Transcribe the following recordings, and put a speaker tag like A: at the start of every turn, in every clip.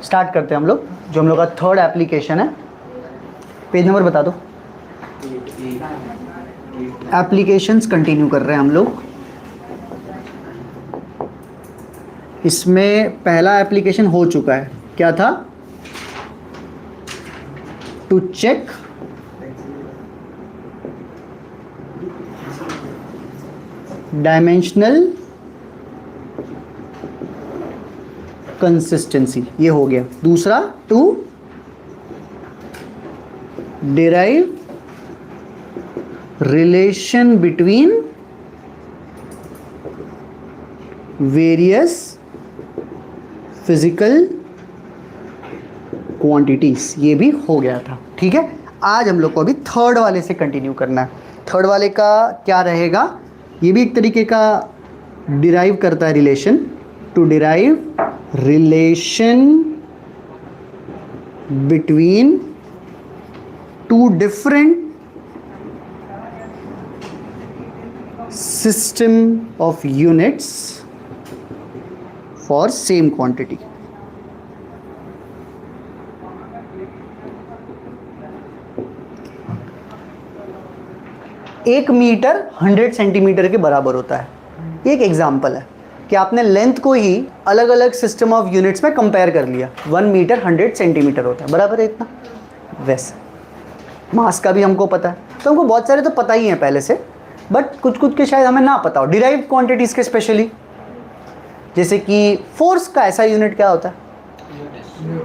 A: Start करते हैं हम लोग, जो हम लोग का थर्ड एप्लीकेशन है। पेज नंबर बता दो। एप्लीकेशंस कंटिन्यू कर रहे हैं हम लोग। इसमें पहला एप्लीकेशन हो चुका है, क्या था? टू चेक डायमेंशनल कंसिस्टेंसी, ये हो गया। दूसरा, to derive relation between various physical quantities, ये भी हो गया था। ठीक है, आज हम लोग को अभी थर्ड वाले से कंटिन्यू करना है। थर्ड वाले का क्या रहेगा? ये भी एक तरीके का डिराइव करता है relation. To derive relation between two different system of units for same quantity. एक मीटर 100 सेंटीमीटर के बराबर होता है। एक एग्जाम्पल है कि आपने लेंथ को ही अलग अलग सिस्टम ऑफ यूनिट्स में कंपेयर कर लिया। 1 मीटर 100 सेंटीमीटर होता है, बराबर है इतना। वैसे मास का भी हमको पता है, तो हमको बहुत सारे तो पता ही है पहले से, बट कुछ कुछ के शायद हमें ना पता हो। डिराइव क्वांटिटीज के स्पेशली, जैसे कि फोर्स का ऐसा यूनिट क्या होता है?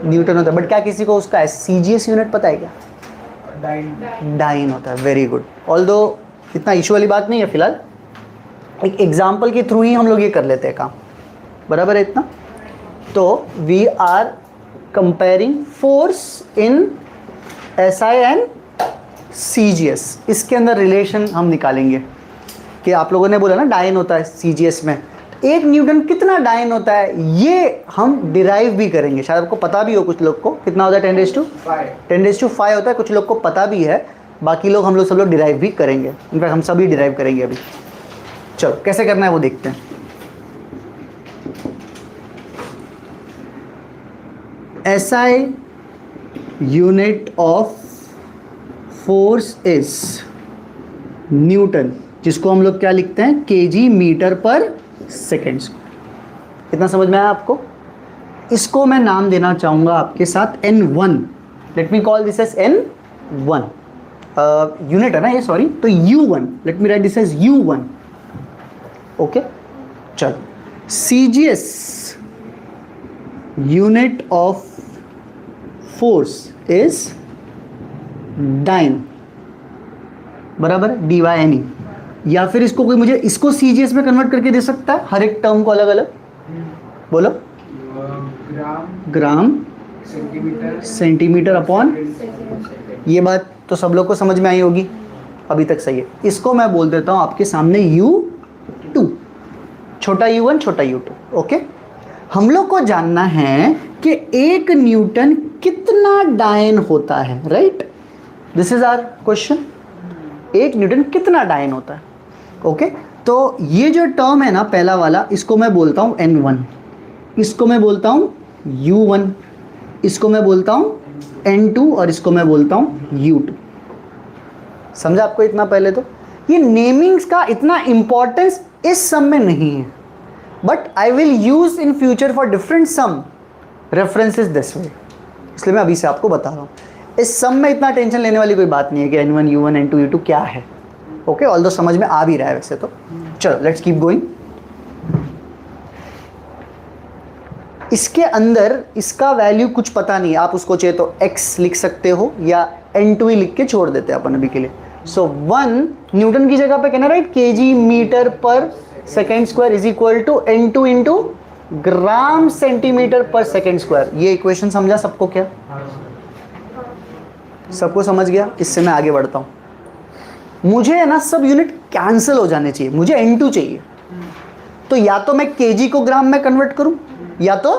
A: न्यूटन होता है। बट क्या किसी को उसका सीजीएस यूनिट पता है क्या? डाइन होता है। Very good. ऑल्दो इतना इशू वाली बात नहीं है फिलहाल, एक एग्जाम्पल के थ्रू ही हम लोग ये कर लेते हैं काम, बराबर है इतना। तो we are comparing force in SI and CGS. इसके अंदर रिलेशन हम निकालेंगे कि आप लोगों ने बोला ना डाइन होता है सीजीएस में, एक न्यूटन कितना डाइन होता है, ये हम डिराइव भी करेंगे। शायद आपको पता भी हो कुछ लोग को, कितना होता है? 10⁵ होता है। कुछ लोग को पता भी है, बाकी लोग हम लोग सब लोग डिराइव भी करेंगे। इनफैक्ट हम सभी डिराइव करेंगे अभी। चलो कैसे करना है वो देखते हैं। SI unit of force is Newton, जिसको हम लोग क्या लिखते हैं? केजी मीटर पर सेकेंड्स। कितना समझ में आया आपको? इसको मैं नाम देना चाहूंगा आपके साथ N1। Let me call this as N1। Unit है ना ये, सॉरी, तो U1। Let me write this as U1। Okay, चलो। CGS unit of force is dyne, बराबर है, DYNE। या फिर इसको कोई मुझे इसको सीजीएस में कन्वर्ट करके दे सकता है, हर एक टर्म को अलग अलग। बोलो। ग्राम सेंटीमीटर अपॉन, ये बात तो सब लोग को समझ में आई होगी, अभी तक सही है। इसको मैं बोल देता हूं आपके सामने U2, छोटा U1 छोटा U2। ओके, हम लोग को जानना है कि एक न्यूटन कितना डायन होता है, right? This is our question. एक न्यूटन कितना डायन होता है? ओके, तो ये जो टर्म है ना पहला वाला, इसको मैं बोलता हूँ N1, इसको मैं बोलता हूँ U1, इसको मैं बोलता हूँ N2 और इसको मैं बोलता हूँ U2। समझा आपको इतना? पहले तो ये नेमिंग्स का इतना इंपॉर्टेंस इस सम में नहीं है, but I will use in future for different some references this way, इसलिए मैं अभी से आपको बता रहा हूँ। इस सम में इतना टेंशन लेने वाली कोई बात नहीं है कि N1 U1 N2 U2 क्या है। ओके, ऑल्दो समझ में आ भी रहा है वैसे तो। चलो लेट्स कीप गोइंग। इसके अंदर इसका वैल्यू कुछ पता नहीं है, आप उसको चाहिए तो x लिख सकते हो या N2 ही लिख के छोड़ देते हैं अपन अभी के लिए। सो 1 न्यूटन की जगह पे कहना, right, kg metre per second square is equal to N2 into gram centimetre per second square. ये इक्वेशन समझा सबको? क्या सबको समझ गया? इससे मैं आगे बढ़ता हूँ। मुझे है ना सब यूनिट कैंसिल हो जाने चाहिए, मुझे N2 चाहिए। तो या तो मैं केजी को ग्राम में कन्वर्ट करूं, या तो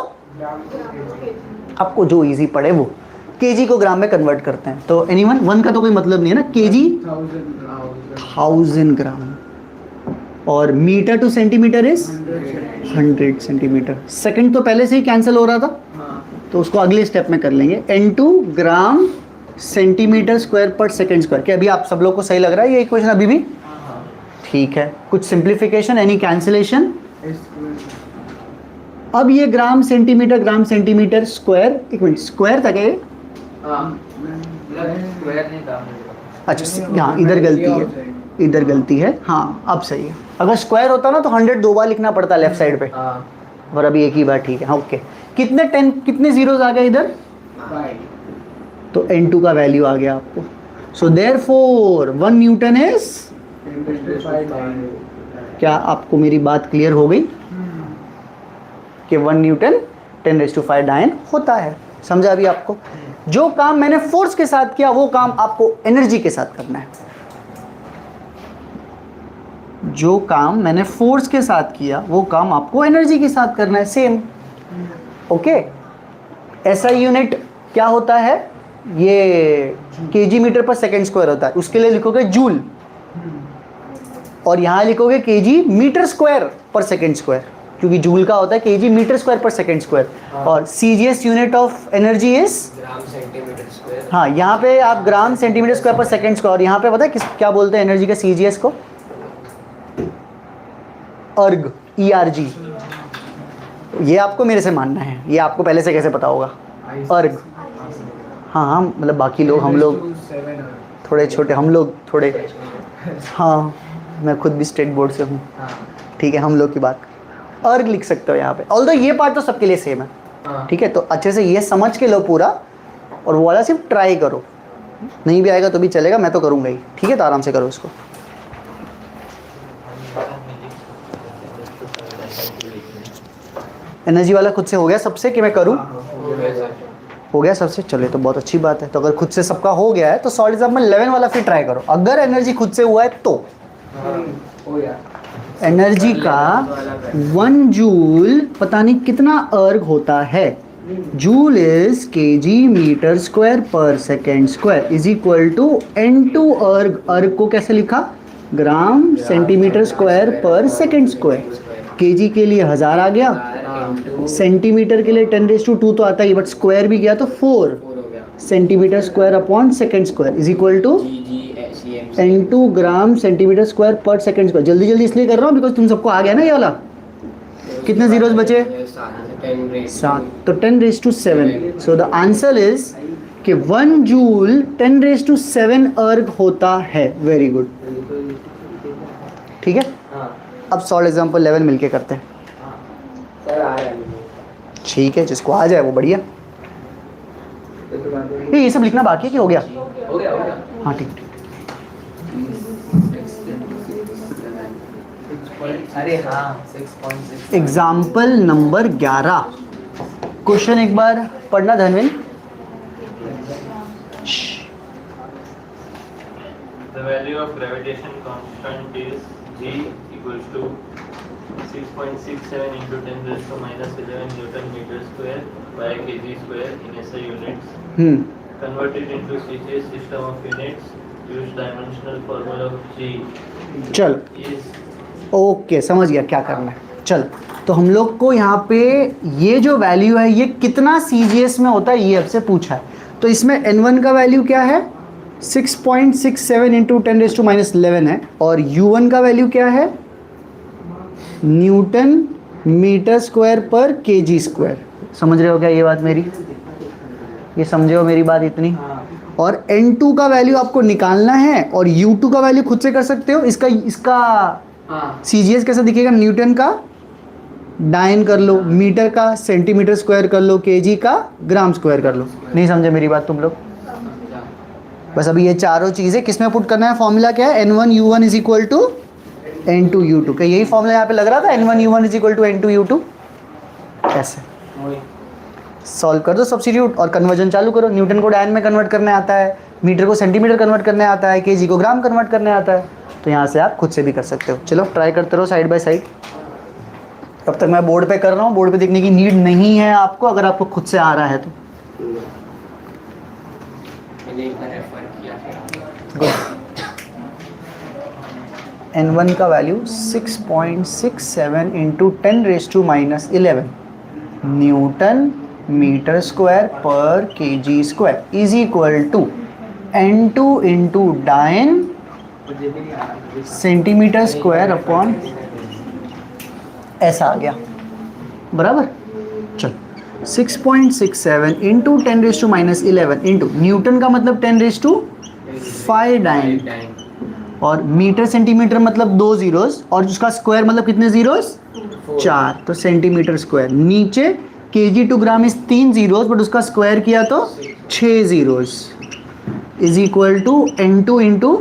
A: आपको जो इजी पड़े वो केजी को ग्राम में कन्वर्ट करते हैं। तो एनीवन, 1 का तो कोई मतलब नहीं है ना, केजी 1000 ग्राम, और metre to centimetre is 100 centimetre. Second तो पहले से ही कैंसिल हो रहा था, तो उसको अगले स्टेप में कर लेंगे। N2 gram centimetre square per second square. क्या अभी आप सब लोग को सही लग रहा है ये इक्वेशन अभी भी? ठीक है, कुछ सिंप्लीफिकेशन, एनी कैंसिलेशन? अब ये ग्राम सेंटीमीटर स्क्वायर, एक मिनट, स्क्वायर था क्या ये? अच्छा हाँ, इधर गलती है, इधर गलती है, हाँ अब सही है। अगर स्क्वायर होता ना तो 100 दो बार लिखना पड़ता लेफ्ट साइड पे, और अभी एक ही बार, ठीक है। हाँ ओके, कितने जीरोस आ गए इधर? तो N2 का वैल्यू आ गया आपको। सो देयरफॉर 1 न्यूटन इज, क्या आपको मेरी बात क्लियर हो गई कि 1 न्यूटन 10⁵ डायन होता है? समझा अभी आपको? जो काम मैंने फोर्स के साथ किया वो काम आपको एनर्जी के साथ करना है। जो काम मैंने फोर्स के साथ किया वो काम आपको एनर्जी के साथ करना है, सेम। ओके, ऐसा यूनिट क्या होता है? ये KG metre per second square होता है, उसके लिए लिखोगे जूल, और यहां लिखोगे KG metre square per second square, क्योंकि जूल का होता है KG metre square per second square. और CGS unit of energy is gram centimetre square. हाँ, यहाँ पे आप ग्राम centimetre square per second square, और यहाँ पे पता है क्या बोलते हैं एनर्जी का सीजीएस को? अर्ग, ERG। ये आपको मेरे से मानना है, ये आपको पहले से कैसे पता होगा? अर्ग। हाँ, मतलब बाकी लोग, हम लोग थोड़े छोटे, हम लोग थोड़े, हाँ मैं खुद भी स्टेट बोर्ड से हूँ, ठीक है, हम लोग की बात। अर्ग लिख सकते हो यहाँ पे, ऑल्दो ये पार्ट तो सबके लिए सेम है, ठीक है। तो अच्छे से ये समझ के लो पूरा, और वो वाला सिर्फ ट्राई करो, नहीं भी आएगा तो भी चलेगा, मैं तो करूँगा ही, ठीक है। तो आराम से करो इसको। एनर्जी वाला खुद से हो गया सबसे कि मैं करूँ? हो गया सबसे, चले तो बहुत अच्छी बात है। तो अगर खुद से सबका हो गया है तो सॉल्व एग्जाम्पल 11 वाला फिर ट्राई करो। अगर एनर्जी खुद से हुआ है तो एनर्जी का 1 जूल पता नहीं कितना अर्ग होता है। Joule is KG metre square per second square is equal to N2 erg. Erg को कैसे लिखा? Gram centimetre square per second square. KG के लिए 1000 आ गया, सेंटीमीटर के लिए 10⁻² तो आता ही, बट स्क्वायर भी गया तो 4 centimetre square upon second square is equal to N2 gram centimetre square per second square. जल्दी जल्दी इसलिए कर रहा हूँ बिकॉज तुम सबको आ गया ना ये वाला। कितने जीरोस बचे? 7, तो 10⁻7। सो द आंसर इज कि 1 जूल 10⁻7 अर्ग होता है। वेरी गुड, ठीक है। अब सॉल्व एग्जाम्पल 11 मिलके करते हैं, ठीक है। जिसको आ जाए वो बढ़िया। ये सब लिखना बाकी है कि हो गया? हाँ ठीक ठीक।
B: अरे हाँ, 6.6।
A: Example number 11। क्वेश्चन एक बार पढ़ना धनविन।
C: The value of gravitation constant is G equals to 6.67 into 10⁻11 Newton meter square by kg square in SI units. Converted into CGS system of units. Use dimensional formula of G.
A: चल okay, समझ गया क्या करना है। चल, तो हम लोग को यहाँ पे ये जो वैल्यू है ये कितना CGS में होता है ये आपसे पूछा है। तो इसमें N1 का वैल्यू क्या है? 6.67 इंटू 10⁻11 है, और U1 का वैल्यू क्या है? Newton metre square per kg square. समझ रहे हो क्या ये बात मेरी? ये समझे हो मेरी बात इतनी? और N2 का वैल्यू आपको निकालना है, और U2 का वैल्यू खुद से कर सकते हो। इसका CGS कैसे दिखेगा? न्यूटन का डायन कर लो, मीटर का सेंटीमीटर स्क्वायर कर लो, केजी का ग्राम स्क्वायर कर लो। नहीं समझे मेरी बात तुम लोग? बस अभी ये चारों चीज़ें किसमें पुट करना है? फॉर्मूला क्या है? N1 U1 is equal to N2 U2। क्या यही फॉर्मूला यहाँ पे लग रहा था? N1 U1 is equal to N2 U2। ऐसे सॉल्व कर दो, सब्स्टिट्यूट, और कन्वर्जन चालू करो। न्यूटन को डायन में कन्वर्ट करने आता है, मीटर को सेंटीमीटर कन्वर्ट करने आता है, केजी को ग्राम कन्वर्ट करने आता है। तो यहाँ से आप खुद से भी कर सकते हो। चलो ट्राई करते रहो साइड बाय साइड। तब तक मैं बोर्ड पे कर रहा हूँ, बोर्ड पे देखने की नीड नहीं है आपको, अगर आपको खुद से आ रहा है तो। N1 का value 6.67 into 10⁻11 newton metre square per kg square is equal to N2 into dyne centimetre square upon ऐसा आ गया बराबर। चल 6.67 इंटू 10⁻11 इंटू न्यूटन का मतलब 10⁵ डाइन और मीटर सेंटीमीटर मतलब 2 जीरोस और उसका स्क्वायर मतलब कितने जीरोस 4 तो सेंटीमीटर स्क्वायर। नीचे kg to gram is 3 zeros but उसका स्क्वायर किया तो 6 zeros is equal to N2 into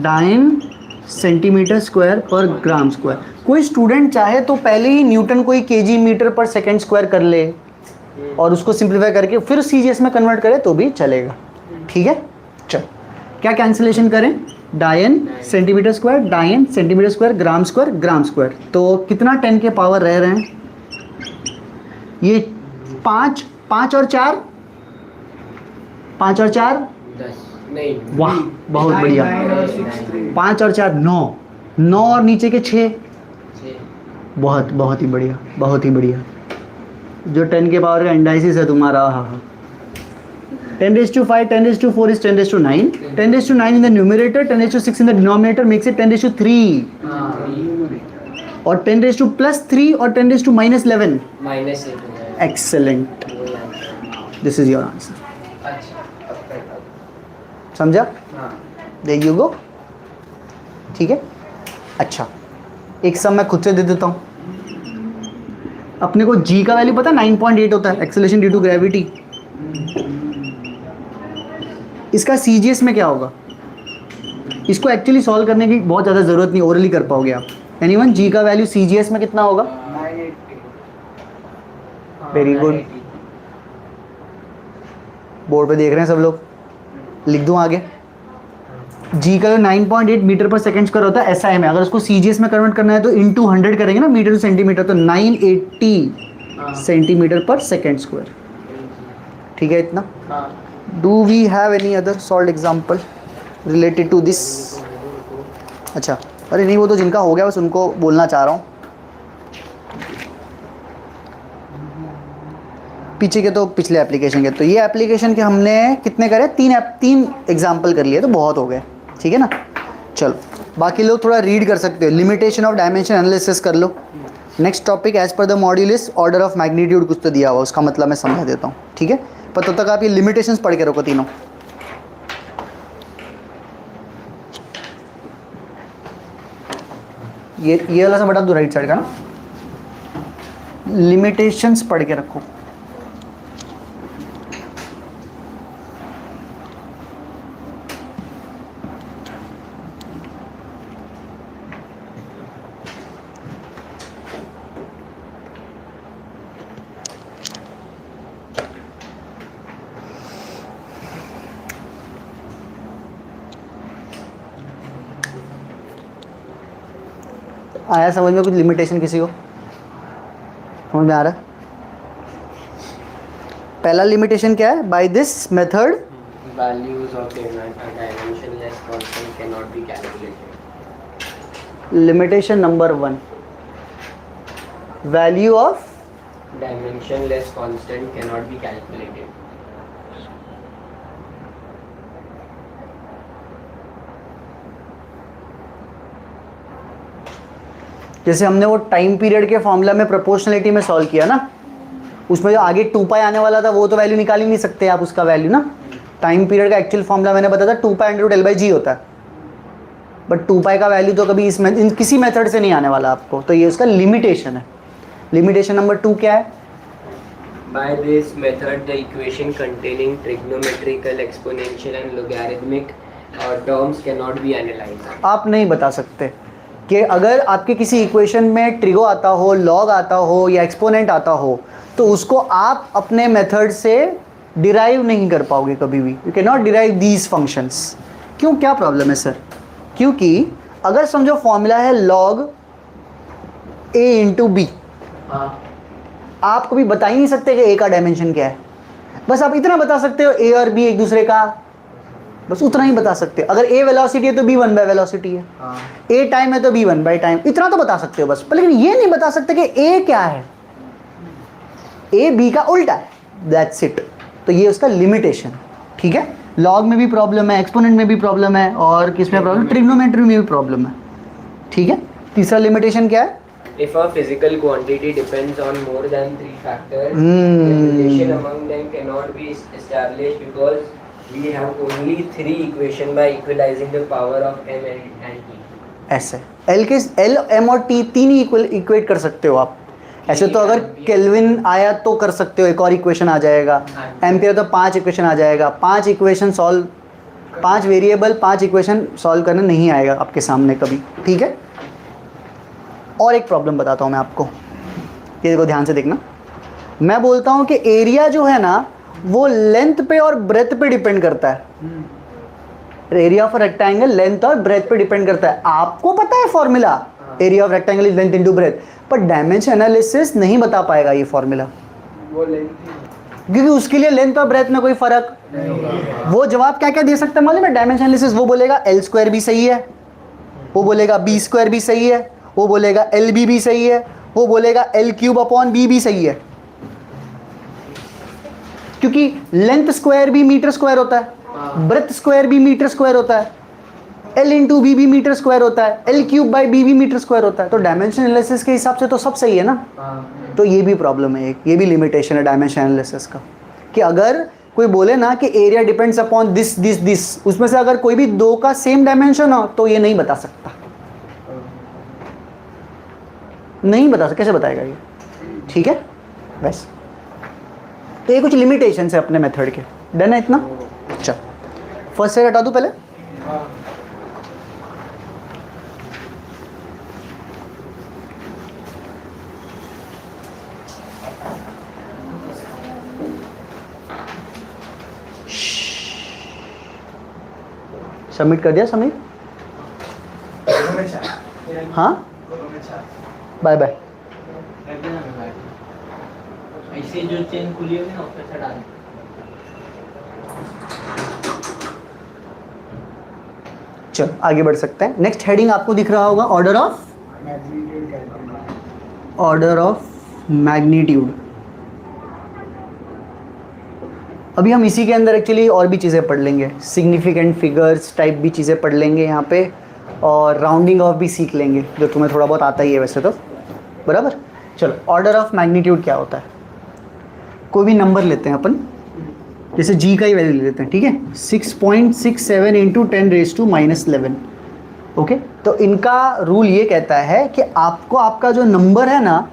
A: dyne centimetre square per gram square. कोई स्टूडेंट चाहे तो पहले ही न्यूटन को ही केजी मीटर पर सेकंड स्क्वायर कर ले और उसको सिंप्लीफाई करके फिर सीजीएस में कन्वर्ट करे तो भी चलेगा। ठीक है चल क्या कैंसिलेशन करें डायन सेंटीमीटर स्क्वायर डायन सेंटीमीटर स्क्वायर ग्राम स्क्वायर तो कितना 10 के पावर रह रहे हैं ये 5 और 4 5 और 4
B: नहीं
A: वाह बहुत बढ़िया 5 और 4 9 और नीचे के 6 बहुत ही बढ़िया जो 10 के पावर का इंडाइसिस है तुम्हारा। हाँ 10⁵, 10⁴ is 10⁹, 10⁹ in the numerator, 10⁶ in the denominator makes it 10⁵3 और 10⁻+3 और 10⁻−11 excellent this is your answer। समझा there you go ठीक है। अच्छा एक सम मैं खुद से दे देता हूँ अपने को g का वैल्यू पता 9.8 होता है एक्सेलरेशन ड्यू टू ग्रेविटी। इसका सीजीएस में क्या होगा इसको एक्चुअली सॉल्व करने की बहुत ज़्यादा ज़रूरत नहीं ओरली कर पाओगे आप। एनीवन जी का वैल्यू सीजीएस में कितना होगा
B: 980
A: वेरी गुड बोर्ड पे देख रहे हैं सब लोग लिख दूं आगे जी का जो 9.8 मीटर पर सेकंड स्क्वायर होता है एसआई में अगर उसको सीजीएस में कन्वर्ट करना है तो इनटू 100 करेंगे ना मीटर टू सेंटीमीटर तो 980 सेंटीमीटर पर सेकंड स्क्वायर। ठीक है इतना। Do we have any other solve example related to this. अच्छा अरे नहीं वो तो जिनका हो गया बस उनको बोलना चाह रहा हूँ पीछे के तो पिछले एप्लीकेशन के तो ये एप्लीकेशन के हमने कितने करे 3 एग्जाम्पल कर लिए तो बहुत हो गए। ठीक है ना चलो बाकी लोग थोड़ा रीड कर सकते हो लिमिटेशन ऑफ डायमेंशन एनालिसिस कर लो। Next topic as per the modulus order of magnitude कुछ तो दिया हुआ उसका मतलब मैं समझा देता हूँ। ठीक है पर तब तक आप ये लिमिटेशंस पढ़ के रखो तीनों। ये वाला सा बटा दो राइट साइड का ना लिमिटेशंस पढ़ के रखो। आया समझ में कुछ लिमिटेशन किसी को समझ में आ रहा है। पहला लिमिटेशन क्या है by this method
B: values of dimensionless constant cannot be calculated।
A: Limitation number 1 value of
B: dimensionless constant cannot be calculated।
A: जैसे हमने वो टाइम पीरियड के फॉर्मूला में प्रोपोर्शनलिटी में सॉल्व किया ना उसमें जो आगे 2 पाई आने वाला था वो तो वैल्यू निकाल ही नहीं सकते आप उसका वैल्यू ना। टाइम पीरियड का एक्चुअल फॉर्मूला मैंने बताया था 2 पाई × L/G होता है बट 2 पाई का वैल्यू तो कभी इन किसी मेथड से नहीं आने वाला आपको तो ये उसका लिमिटेशन है। लिमिटेशन नंबर 2 क्या है
B: By this method the equation containing trigonometrical exponential and logarithmic terms cannot be analyzed।
A: आप नहीं बता सकते कि अगर आपके किसी इक्वेशन में ट्रिगो आता हो लॉग आता हो या एक्सपोनेंट आता हो तो उसको आप अपने मेथड से डिराइव नहीं कर पाओगे कभी भी। You can not derive these functions. क्यों क्या प्रॉब्लम है सर क्योंकि अगर समझो फॉर्मूला है log a × b आप कभी बता ही नहीं सकते कि a का डायमेंशन क्या है बस आप इतना बता सकते हो a और b एक दूसरे का बस उतना ही बता सकते हो। अगर a वेलोसिटी है तो b 1 बाय वेलोसिटी है a टाइम है तो b 1 बाय टाइम इतना तो बता सकते हो बस पर लेकिन ये नहीं बता सकते कि a क्या है। ए बी का उल्टा है, दैट्स इट। तो ये उसका लिमिटेशन, ठीक है। लॉग में भी प्रॉब्लम है, एक्सपोनेंट में भी प्रॉब्लम है, और किस में प्रॉब्लम, ट्रिग्नोमेट्री में भी प्रॉब्लम है, ठीक है। तीसरा लिमिटेशन क्या है?
B: If a physical quantity depends on more than 3 factors, the relation among them cannot be established because we have only 3 equation by equalizing the power of m and t.
A: ऐसे L के L M और T तीन ही equate कर सकते हो आप। ऐसे तो अगर केल्विन आया तो कर सकते हो, एक और इक्वेशन आ जाएगा। एम्पियर तो 5 इक्वेशन आ जाएगा। 5 equation solve, 5 variable 5 equation solve करने नहीं आएगा आपके सामने कभी, ठीक है। और एक प्रॉब्लम बताता हूँ मैं आपको, ये देखो ध्यान से देखना। मैं बोलता हूँ कि एरिया जो है ना वो लेंथ पे और ब्रेथ पे डिपेंड करता है। एरिया ऑफ रेक्टेंगल लेंथ और ब्रेथ पे डिपेंड करता है। आपको पता है formula, area of rectangle is length into breadth, पर डायमेंशन एनालिसिस नहीं बता पाएगा ये फॉर्मूला, क्योंकि उसके लिए लेंथ और ब्रेथ में कोई फर्क वो जवाब क्या क्या दे सकता है मालूम है डायमेंशन एनालिसिस? वो बोलेगा एल स्क्वायर भी सही है, वो बोलेगा बी स्क्वायर भी सही है, वो बोलेगा एल बी भी सही है, वो बोलेगा एल क्यूब अपॉन बी भी सही है, क्योंकि लेंथ स्क्वायर भी मीटर स्क्वायर होता है, ब्रेथ स्क्वायर भी मीटर स्क्वायर होता है, एल इंटू बी भी मीटर स्क्वायर होता है, एल क्यूब बाई बी भी मीटर स्क्वायर होता है। तो डायमेंशन एनालिसिस के हिसाब से तो सब सही है ना। तो ये भी प्रॉब्लम है, एक ये भी लिमिटेशन है डायमेंशन एनालिसिस का, कि अगर कोई बोले ना कि area depends upon this this this, उसमें से अगर कोई भी दो का सेम डायमेंशन हो तो ये नहीं बता सकता, नहीं बता सकता, कैसे बताएगा ये, ठीक है। बस तो ये कुछ लिमिटेशंस है अपने मेथड के। डन है इतना? चल फर्स्ट से हटा दूं पहले। सबमिट कर दिया समीर? हाँ बाय बाय।
C: ऐसे जो चेन खुली होगी ना उसपे चढ़ा दे।
A: चलो आगे बढ़ सकते हैं। नेक्स्ट हेडिंग आपको दिख रहा होगा ऑर्डर ऑफ मैग्नीट्यूड। अभी हम इसी के अंदर एक्चुअली और भी चीज़ें पढ़ लेंगे, सिग्निफिकेंट फिगर्स टाइप भी चीज़ें पढ़ लेंगे यहाँ पे, और राउंडिंग ऑफ भी सीख लेंगे, जो तुम्हें थोड़ा बहुत आता ही है वैसे तो, बराबर। चलो ऑर्डर ऑफ मैग्नीट्यूड क्या होता है? कोई भी नंबर लेते हैं अपन, जैसे जी का ही वैल्यू ले लेते हैं, ठीक है, 6.67 इंटू 10⁻⁻11। ओके, तो इनका रूल ये कहता है कि आपको आपका जो नंबर है ना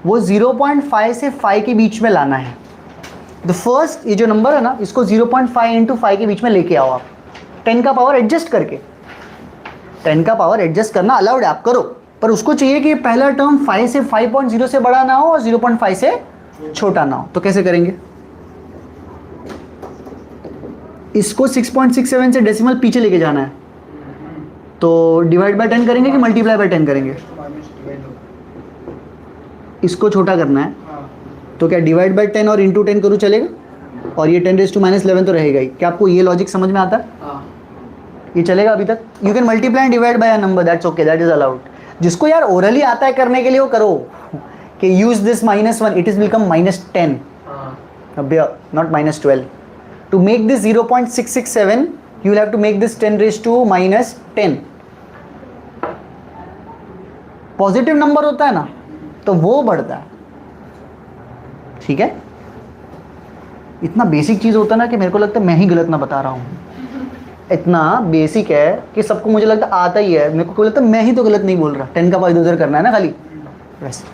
A: वो 0.5 से 5 के बीच में लाना है। द फर्स्ट ये जो नंबर है ना इसको 0.5 इंटू 5 के बीच में लेके आओ आप, 10 का पावर एडजस्ट करके। 10 का पावर एडजस्ट करना अलाउड है, आप करो, पर उसको चाहिए कि पहला टर्म 5 से 5.0 से बड़ा ना हो और 0.5 से छोटा ना हो। तो कैसे करेंगे? इसको 6.67 से डेसिमल पीछे लेके जाना है, तो डिवाइड बाय 10 करेंगे कि मल्टीप्लाई बाय 10 करेंगे? इसको छोटा करना है, तो क्या डिवाइड बाय 10 और इंटू 10 करूँ चलेगा? और ये 10⁻11 तो रहेगा ही। क्या आपको ये लॉजिक समझ में आता है? ये चलेगा अभी तक? You can multiply and divide by a number, that's okay, that is allowed. जिसको यार ओरली आता है करने के लिए वो करो, कि use this -1, it is become -10, not -12। To make this 0.667 you will have to make this 10⁻⁻10। Positive number होता है ना तो वो बढ़ता है, ठीक है। इतना बेसिक चीज़ होता है ना कि मेरे को लगता है मैं ही गलत ना बता रहा हूँ। इतना बेसिक है कि सबको मुझे लगता है आता ही है, मेरे को लगता है मैं ही तो गलत नहीं बोल रहा। 10 का पावर इधर करना है ना खाली, वैसे।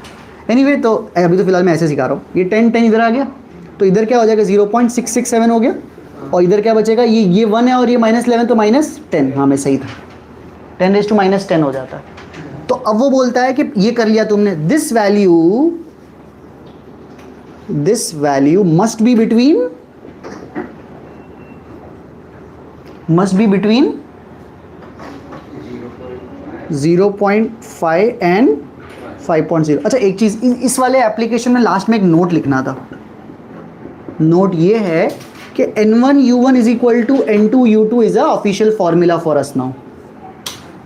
A: एनीवे तो अभी तो फिलहाल मैं ऐसे सिखा रहा हूँ। ये 10 इधर आ गया, तो इधर क्या हो जाएगा 0.667 हो गया, और इधर क्या बचेगा, ये 1 है और ये -11, तो -10। हाँ मैं सही था, 10⁻10 हो जाता है। तो अब वो बोलता है कि ये कर लिया तुमने, this value must be between 0.5 and 5.0। अच्छा एक चीज़, इस वाले एप्लीकेशन में लास्ट में एक नोट लिखना था। नोट ये है कि N1U1 is equal to N2U2 is a official formula for us now.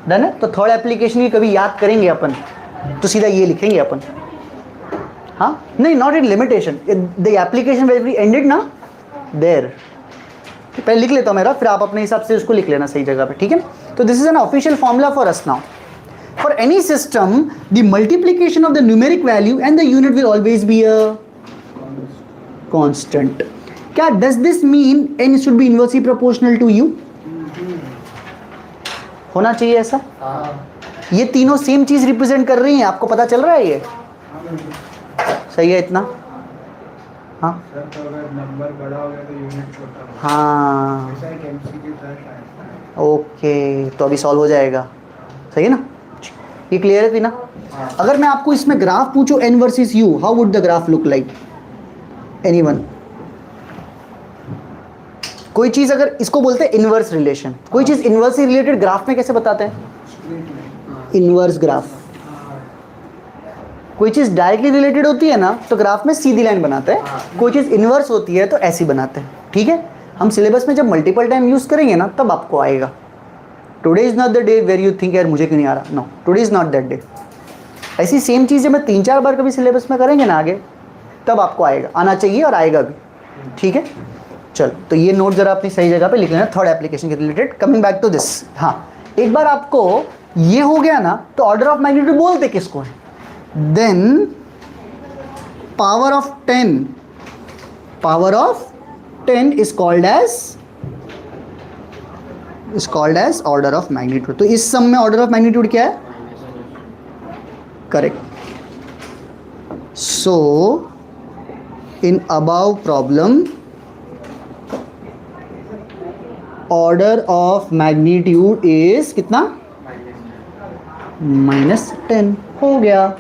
A: Done है? तो थर्ड एप्लीकेशन की कभी याद करेंगे अपन तो सीधा ये लिखेंगे अपन। हाँ नहीं, not in limitation, the application where we ended ना देयर। पहले लिख लेता हूँ मेरा, फिर आप अपने हिसाब से उसको लिख लेना सही जगह पे, ठीक है। तो this is an official formula for us now. For any system the multiplication of the numeric value and the unit will always be a constant. क्या does this mean n should be inversely proportional to u? होना चाहिए ऐसा। ये तीनों same चीज represent कर रही हैं, आपको पता चल रहा है ये सही है इतना? हाँ
D: सर, तो अगर नंबर बड़ा हो गया तो यूनिट छोटा होगा।
A: हाँ
D: ऐसा एक एमसीक्यू था शायद।
A: ओके, तो अभी सॉल्व हो जाएगा, सही है ना? ये क्लियर है कि ना? अगर मैं आपको इसमें ग्राफ पूछूं n versus u, how would the graph look like? Anyone? कोई चीज अगर इसको बोलते हैं इनवर्स रिलेशन, कोई चीज इनवर्सली रिलेटेड ग्राफ में कैसे बताते हैं? Inverse graph. कोई चीज डायरेक्टली रिलेटेड होती है ना तो ग्राफ में सीधी लाइन बनाते हैं, कोई चीज इनवर्स होती है तो ऐसी बनाते हैं, ठीक है। हम सिलेबस में जब मल्टीपल टाइम यूज करेंगे ना तब आपको आएगा। Today is not the day where you think यार मुझे क्यों नहीं आ रहा, no, today is not that day. ऐसी सेम चीज़ें मैं 3-4 बार कभी सिलेबस में करेंगे ना आगे, तब आपको आएगा, आना चाहिए और आएगा भी, ठीक है। चलो, तो ये नोट जरा अपनी सही जगह पे लिख लेना, थर्ड एप्लीकेशन के रिलेटेड। कमिंग बैक टू दिस, हाँ, एक बार आपको ये हो गया ना तो ऑर्डर ऑफ मैग्नीट्यूड बोलते किसको है? Then power of 10 is called as order of magnitude. तो इस सम में ऑर्डर ऑफ मैग्नीट्यूड क्या है? Correct. So in above problem order of magnitude is कितना? -10 हो गया।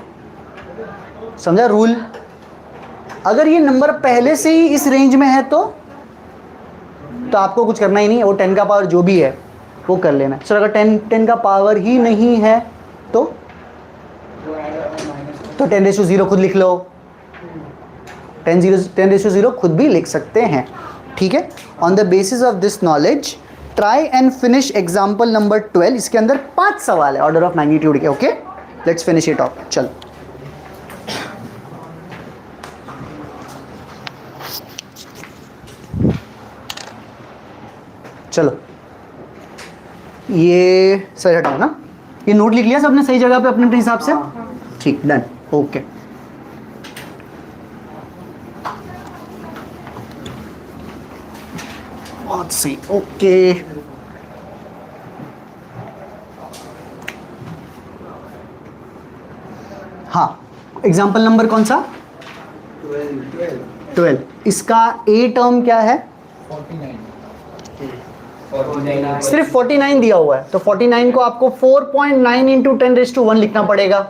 A: समझा रूल? अगर ये नंबर पहले से ही इस रेंज में है तो आपको कुछ करना ही नहीं है, वो 10 का पावर जो भी है वो कर लेना है। सर अगर 10 का पावर ही नहीं है तो 10⁻0 खुद लिख लो, 10⁻0 खुद भी लिख सकते हैं, ठीक है। On the basis of this knowledge try and finish example number 12। इसके अंदर 5 सवाल है ऑर्डर ऑफ मैग्नीट्यूड के, okay. Let's finish it of. चलो, चलो ये सही हटाओ ना, ये नोट लिख लिया सबने सही जगह पे अपने हिसाब से? ठीक, डन, ओके। बहुत सही, ओके। हाँ, एग्जाम्पल नंबर कौन सा? 12। इसका ए टर्म क्या है?
B: 49
A: सिर्फ 49 दिया हुआ है, तो 49 को आपको 4.9 इंटू 10⁻1 लिखना पड़ेगा।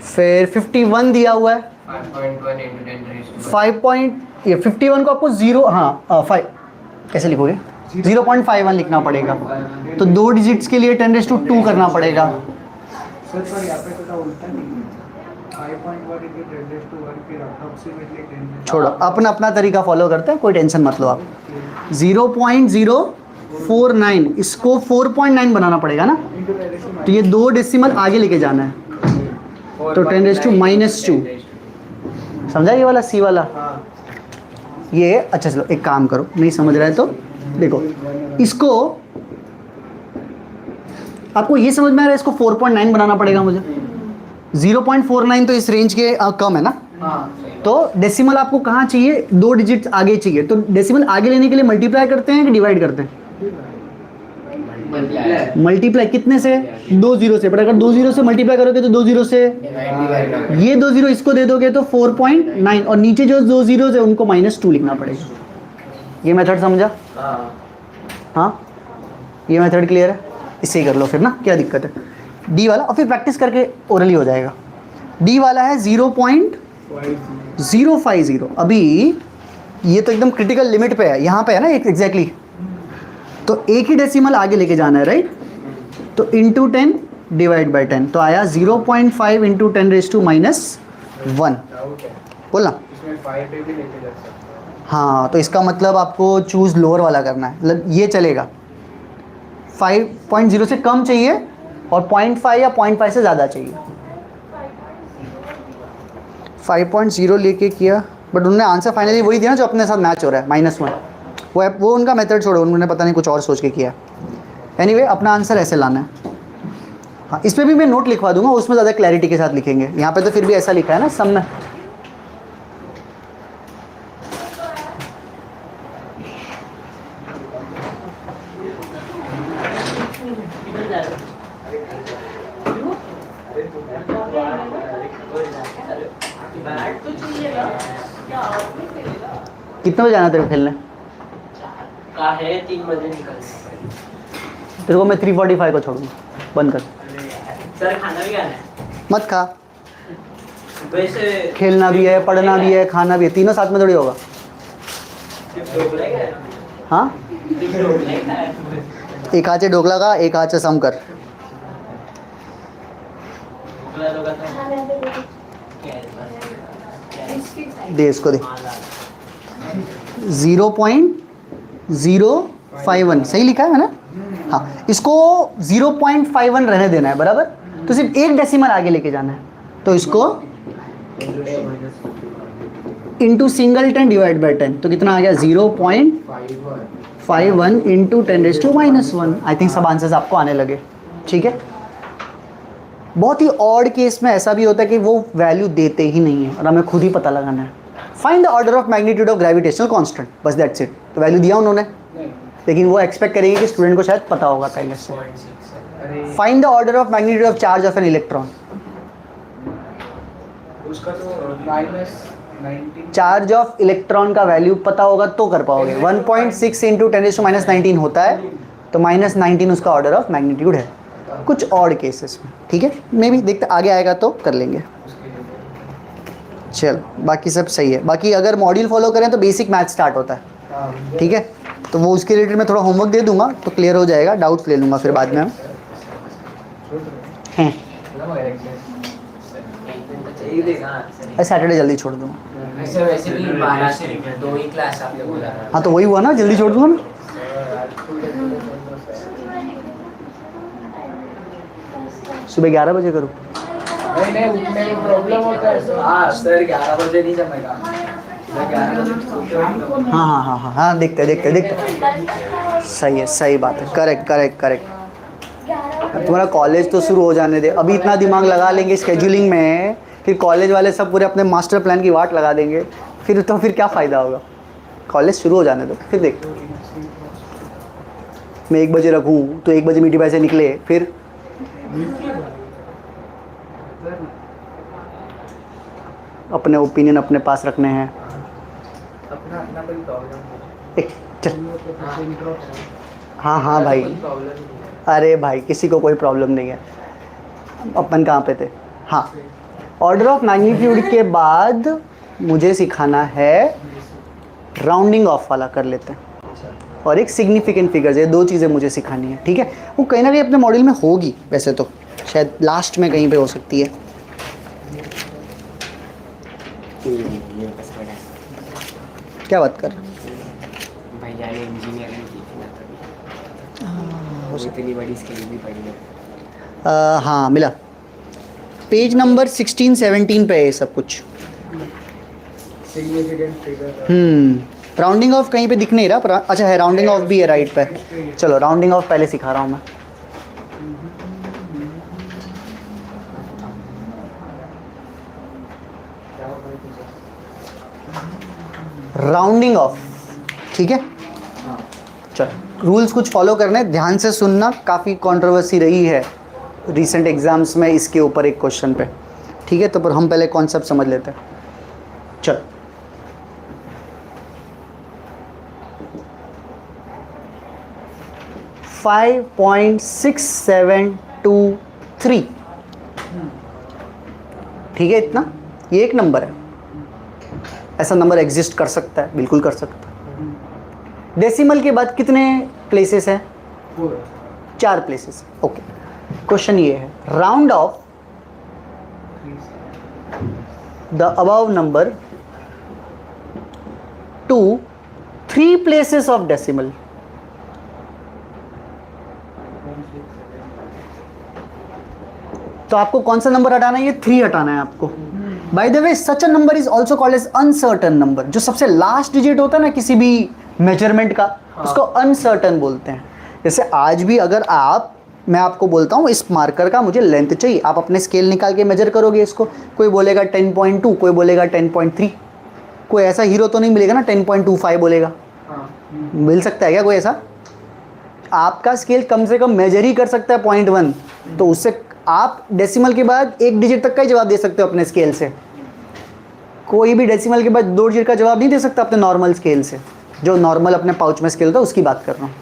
A: फिर 51 दिया हुआ है,
B: 5.1 into 10⁻2
A: 51 को आपको 5 कैसे लिखोगे? 0.51 लिखना पड़ेगा, तो 2 डिजिट्स के लिए 10⁻2 करना पड़ेगा।
D: सर पर यहाँ पे थोड़ा उल्टा नहीं है, 5.1 into 10⁻1 फिर अप्रॉक्सीमेटली 10।
A: छोड़ो, अपना तरीका फॉलो करते हैं, कोई टेंशन मत लो आप। 0.049 इसको 4.9 बनाना पड़ेगा ना, तो ये 2 डेसिमल आगे लेके जाना है, तो 10⁻2। समझा ये वाला सी वाला? ये अच्छा, चलो एक काम करो, नहीं समझ रहा है तो देखो, इसको आपको ये समझ में आ रहा है, इसको 4.9 बनाना पड़ेगा मुझे। 0.49 तो इस रेंज के कम है ना, तो डेसिमल आपको कहाँ चाहिए? 2 डिजिट आगे चाहिए, तो डेसिमल आगे लेने के लिए मल्टीप्लाई करते हैं कि डिवाइड करते हैं? मल्टीप्लाई कितने से? 2 0 से। पर अगर 2 0 से मल्टीप्लाई करोगे तो 2 0 से ये 2 0 इसको दे दोगे तो 4.9, और नीचे जो 2 0 है उनको -2 लिखना पड़ेगा। ये मेथड समझा? हाँ, ये मेथड क्लियर है? इससे ही कर लो फिर ना, क्या दिक्कत है? डी वाला, और फिर प्रैक्टिस करके ओरली हो जाएगा। डी वाला है 0.050। अभी ये तो एकदम क्रिटिकल लिमिट पे है, यहाँ पे है ना एग्जैक्टली, तो एक ही डेसिमल आगे लेके जाना है, राइट? तो इंटू 10 डिवाइड बाई 10, तो आया 0.5 इंटू 10⁻⁻1। बोलना
D: इसमें 5 पे भी लेके जा सकते हैं।
A: हाँ, तो इसका मतलब आपको चूज लोअर वाला करना है, मतलब ये चलेगा। 5.0 से कम चाहिए और 0.5 या 0.5 से ज़्यादा चाहिए। 5.0 लेके किया, बट उन्होंने आंसर फाइनली वही दिया ना जो अपने साथ मैच हो रहा है, -1। वो उनका मेथड छोड़ो, उन्होंने पता नहीं कुछ और सोच के किया। एनीवे अपना आंसर ऐसे लाना है। हाँ, इस पर भी मैं नोट लिखवा दूंगा, उसमें ज़्यादा क्लैरिटी के साथ लिखेंगे। यहाँ पे तो फिर भी ऐसा लिखा है ना सम में। कितने बजे जाना तेरे को खेलने?
B: का है 3 बजे निकलना।
A: तेरे को मैं 3:45 को छोड़ूंगा, बंद कर।
B: सर खाना भी खाना है?
A: मत खा,
B: वैसे
A: खेलना भी है, पढ़ना भी है, खाना भी है, तीनों साथ में थोड़ी होगा। हाँ, एक हाथ से ढोकला का, एक हाथ से सम कर। दे इसको, दे 0.051 सही लिखा है ना? हाँ, इसको 0.51 रहने देना है, बराबर। तो सिर्फ एक डेसिमल आगे लेके जाना है, तो इसको इंटू सिंगलटन डिवाइड बाई 10, तो कितना आ गया? 0.51 इंटू 10⁻⁻1। आई थिंक सब आंसर्स आपको आने लगे, ठीक है। बहुत ही ऑड केस में ऐसा भी होता है कि वो वैल्यू देते ही नहीं है और हमें खुद ही पता लगाना है। Find the order of magnitude of gravitational constant, बस दैट्स इट। तो वैल्यू दिया उन्होंने, लेकिन वो एक्सपेक्ट करेंगे कि स्टूडेंट को शायद पता होगा पहले से। Find the order of magnitude of charge of an electron.
D: उसका तो -19
A: चार्ज ऑफ इलेक्ट्रॉन का वैल्यू पता होगा तो कर पाओगे। 1.6 इंटू 10⁻⁻19 होता है, तो -19 उसका ऑर्डर ऑफ मैग्नीट्यूड है, कुछ ऑड केसेस में, ठीक है। मे भी देखते आगे आएगा तो कर लेंगे। चल, बाकी सब सही है। बाकी अगर मॉड्यूल फॉलो करें तो बेसिक मैथ स्टार्ट होता है, ठीक है। तो वो उसके रिलेटेड मैं थोड़ा होमवर्क दे दूंगा तो क्लियर हो जाएगा, डाउट्स ले लूँगा फिर बाद में हम। हैं सैटरडे जल्दी छोड़ दूँगा।
B: वैसे भी 12 से 2 ही क्लास आपने बोला।
A: हाँ, तो वही हुआ ना, जल्दी छोड़ दूँगा ना। सुबह 11 बजे करूँ?
D: नहीं उठने में प्रॉब्लम होता है सर।
B: हाँ सर, 11 बजे नहीं जमेगा। 11 बजे
A: हाँ, देखते। सही बात है, करेक्ट। तुम्हारा कॉलेज तो शुरू हो जाने दे, अभी इतना दिमाग लगा लेंगे स्केड्यूलिंग में, फिर कॉलेज वाले सब पूरे अपने मास्टर प्लान की वाट लगा देंगे, फिर क्या फ़ायदा होगा। कॉलेज शुरू हो जाने दो, फिर देख। मैं 1 बजे रखूँ तो 1 बजे मीठी बाई से निकले, फिर अपने ओपिनियन अपने पास रखने हैं।
B: अपना कोई प्रॉब्लम
A: चल, हाँ भाई, अरे भाई किसी को कोई प्रॉब्लम नहीं है। अपन कहाँ पे थे? हाँ, ऑर्डर ऑफ मैग्नीट्यूड के बाद मुझे सिखाना है राउंडिंग ऑफ वाला, कर लेते हैं, और एक सिग्निफिकेंट फिगर्स, ये 2 चीज़ें मुझे सिखानी है, ठीक है। वो कहीं ना कहीं अपने मॉड्यूल में होगी, वैसे तो शायद लास्ट में कहीं पे हो सकती है। क्या बात कर
B: भैया ने इंजीनियरिंग की थी ना, तभी वो इतनी बड़ी स्केल भी पड़ी है।
A: हाँ, मिला। पेज नंबर 16-17 पे है सब कुछ।
D: Significant figure.
A: राउंडिंग ऑफ कहीं पे दिख नहीं रहा, अच्छा है, राउंडिंग ऑफ भी है राइट पे। चलो राउंडिंग ऑफ पहले सिखा रहा हूँ मैं। राउंडिंग ऑफ, ठीक है। चलो, रूल्स कुछ फॉलो करने, ध्यान से सुनना। काफ़ी कंट्रोवर्सी रही है रिसेंट एग्जाम्स में इसके ऊपर एक क्वेश्चन पे, ठीक है। तो पर हम पहले कॉन्सेप्ट समझ लेते हैं। चलो, फाइव 5.6723, ठीक है। इतना, ये एक नंबर है। ऐसा नंबर एग्जिस्ट कर सकता है, बिल्कुल कर सकता है। डेसिमल के बाद कितने प्लेसेस हैं? 4 प्लेसेस, ओके। क्वेश्चन ये है, round of the above number two 3 places of decimal. तो आपको कौन सा नंबर हटाना है? ये 3 हटाना है आपको। By the way such a number is also called as uncertain number. जो सबसे लास्ट डिजिट होता है ना किसी भी मेजरमेंट का, उसको अनसर्टन बोलते हैं। जैसे आज भी अगर मैं आपको बोलता हूँ इस मार्कर का मुझे लेंथ चाहिए, आप अपने स्केल निकाल के मेजर करोगे इसको, कोई बोलेगा 10.2, कोई बोलेगा 10.3, कोई ऐसा हीरो तो नहीं मिलेगा ना 10.25 बोलेगा, मिल सकता है क्या कोई ऐसा? आपका स्केल कम से कम मेजर ही कर सकता है 0.1, तो उससे आप डेसिमल के बाद 1 डिजिट तक का ही जवाब दे सकते हो अपने स्केल से। कोई भी डेसिमल के बाद 2 डिजिट का जवाब नहीं दे सकता अपने नॉर्मल स्केल से। जो नॉर्मल अपने पाउच में स्केल होता है उसकी बात कर रहा हूँ,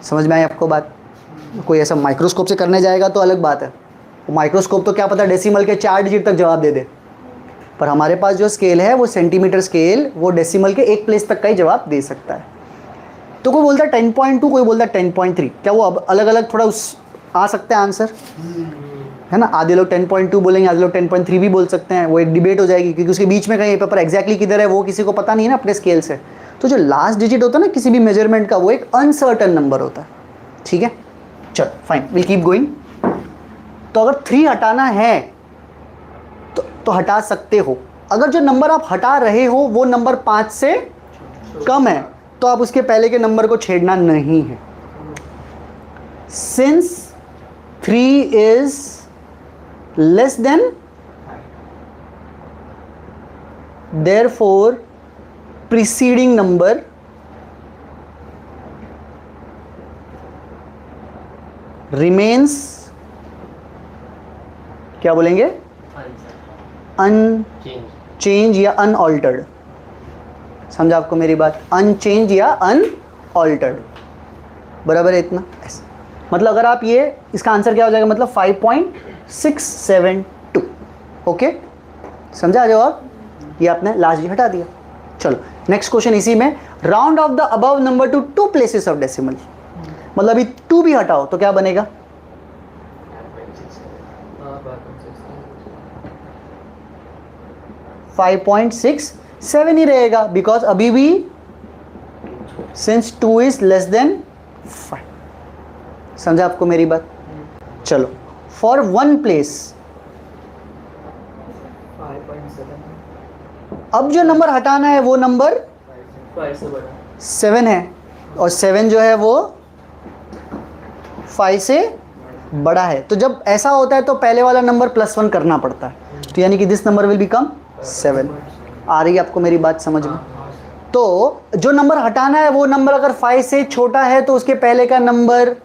A: समझ में आई आपको बात? कोई ऐसा माइक्रोस्कोप से करने जाएगा तो अलग बात है, माइक्रोस्कोप तो क्या पता डेसिमल के 4 डिजिट तक जवाब दे दे, पर हमारे पास जो स्केल है वो सेंटीमीटर स्केल, वो डेसिमल के 1 प्लेस तक का ही जवाब दे सकता है। तो कोई बोलता है 10.2, कोई बोलता है 10.3, क्या वो अब अलग अलग थोड़ा आ सकता है आंसर, है ना? आधे लोग 10.2 बोलेंगे, आधे लोग 10.3 भी बोल सकते हैं, वो एक डिबेट हो जाएगी क्योंकि उसके बीच में कहीं पेपर एग्जैक्टली किधर है वो किसी को पता नहीं है ना अपने स्केल से। तो जो लास्ट डिजिट होता है ना किसी भी मेजरमेंट का, वो एक अनसर्टन नंबर होता है, ठीक है? चलो फाइन, विल कीप गोइंग। तो अगर 3 हटाना है तो हटा सकते हो। अगर जो नंबर आप हटा रहे हो वो नंबर 5 से कम है तो आप उसके पहले के नंबर को छेड़ना नहीं है। Since 3 is less then, therefore preceding number remains, क्या बोलेंगे? अनचेंज या अनऑल्टर्ड। समझा आपको मेरी बात? अनचेंज या अनऑल्टर्ड, बराबर है इतना। ऐसा मतलब अगर आप ये, इसका आंसर क्या हो जाएगा, मतलब 5.672। ओके, समझा जवाब? ये आपने लास्ट हटा दिया। चलो नेक्स्ट क्वेश्चन इसी में, round of the above number two 2 places of decimal. मतलब अभी 2 भी हटाओ तो क्या बनेगा? 5.67 ही रहेगा, बिकॉज अभी भी सिंस 2 इज लेस देन 5। समझा आपको मेरी बात? चलो फॉर 1 प्लेस,
C: 5.7
A: अब जो नंबर हटाना है वो नंबर
C: 5 से बड़ा
A: 7 है, और 7 जो है वो 5 से बड़ा है। तो जब ऐसा होता है तो पहले वाला नंबर +1 करना पड़ता है, तो यानी कि दिस नंबर विल बिकम 7। आ रही है आपको मेरी बात समझ में? तो जो नंबर हटाना है वो नंबर अगर 5 से छोटा है तो उसके पहले का नंबर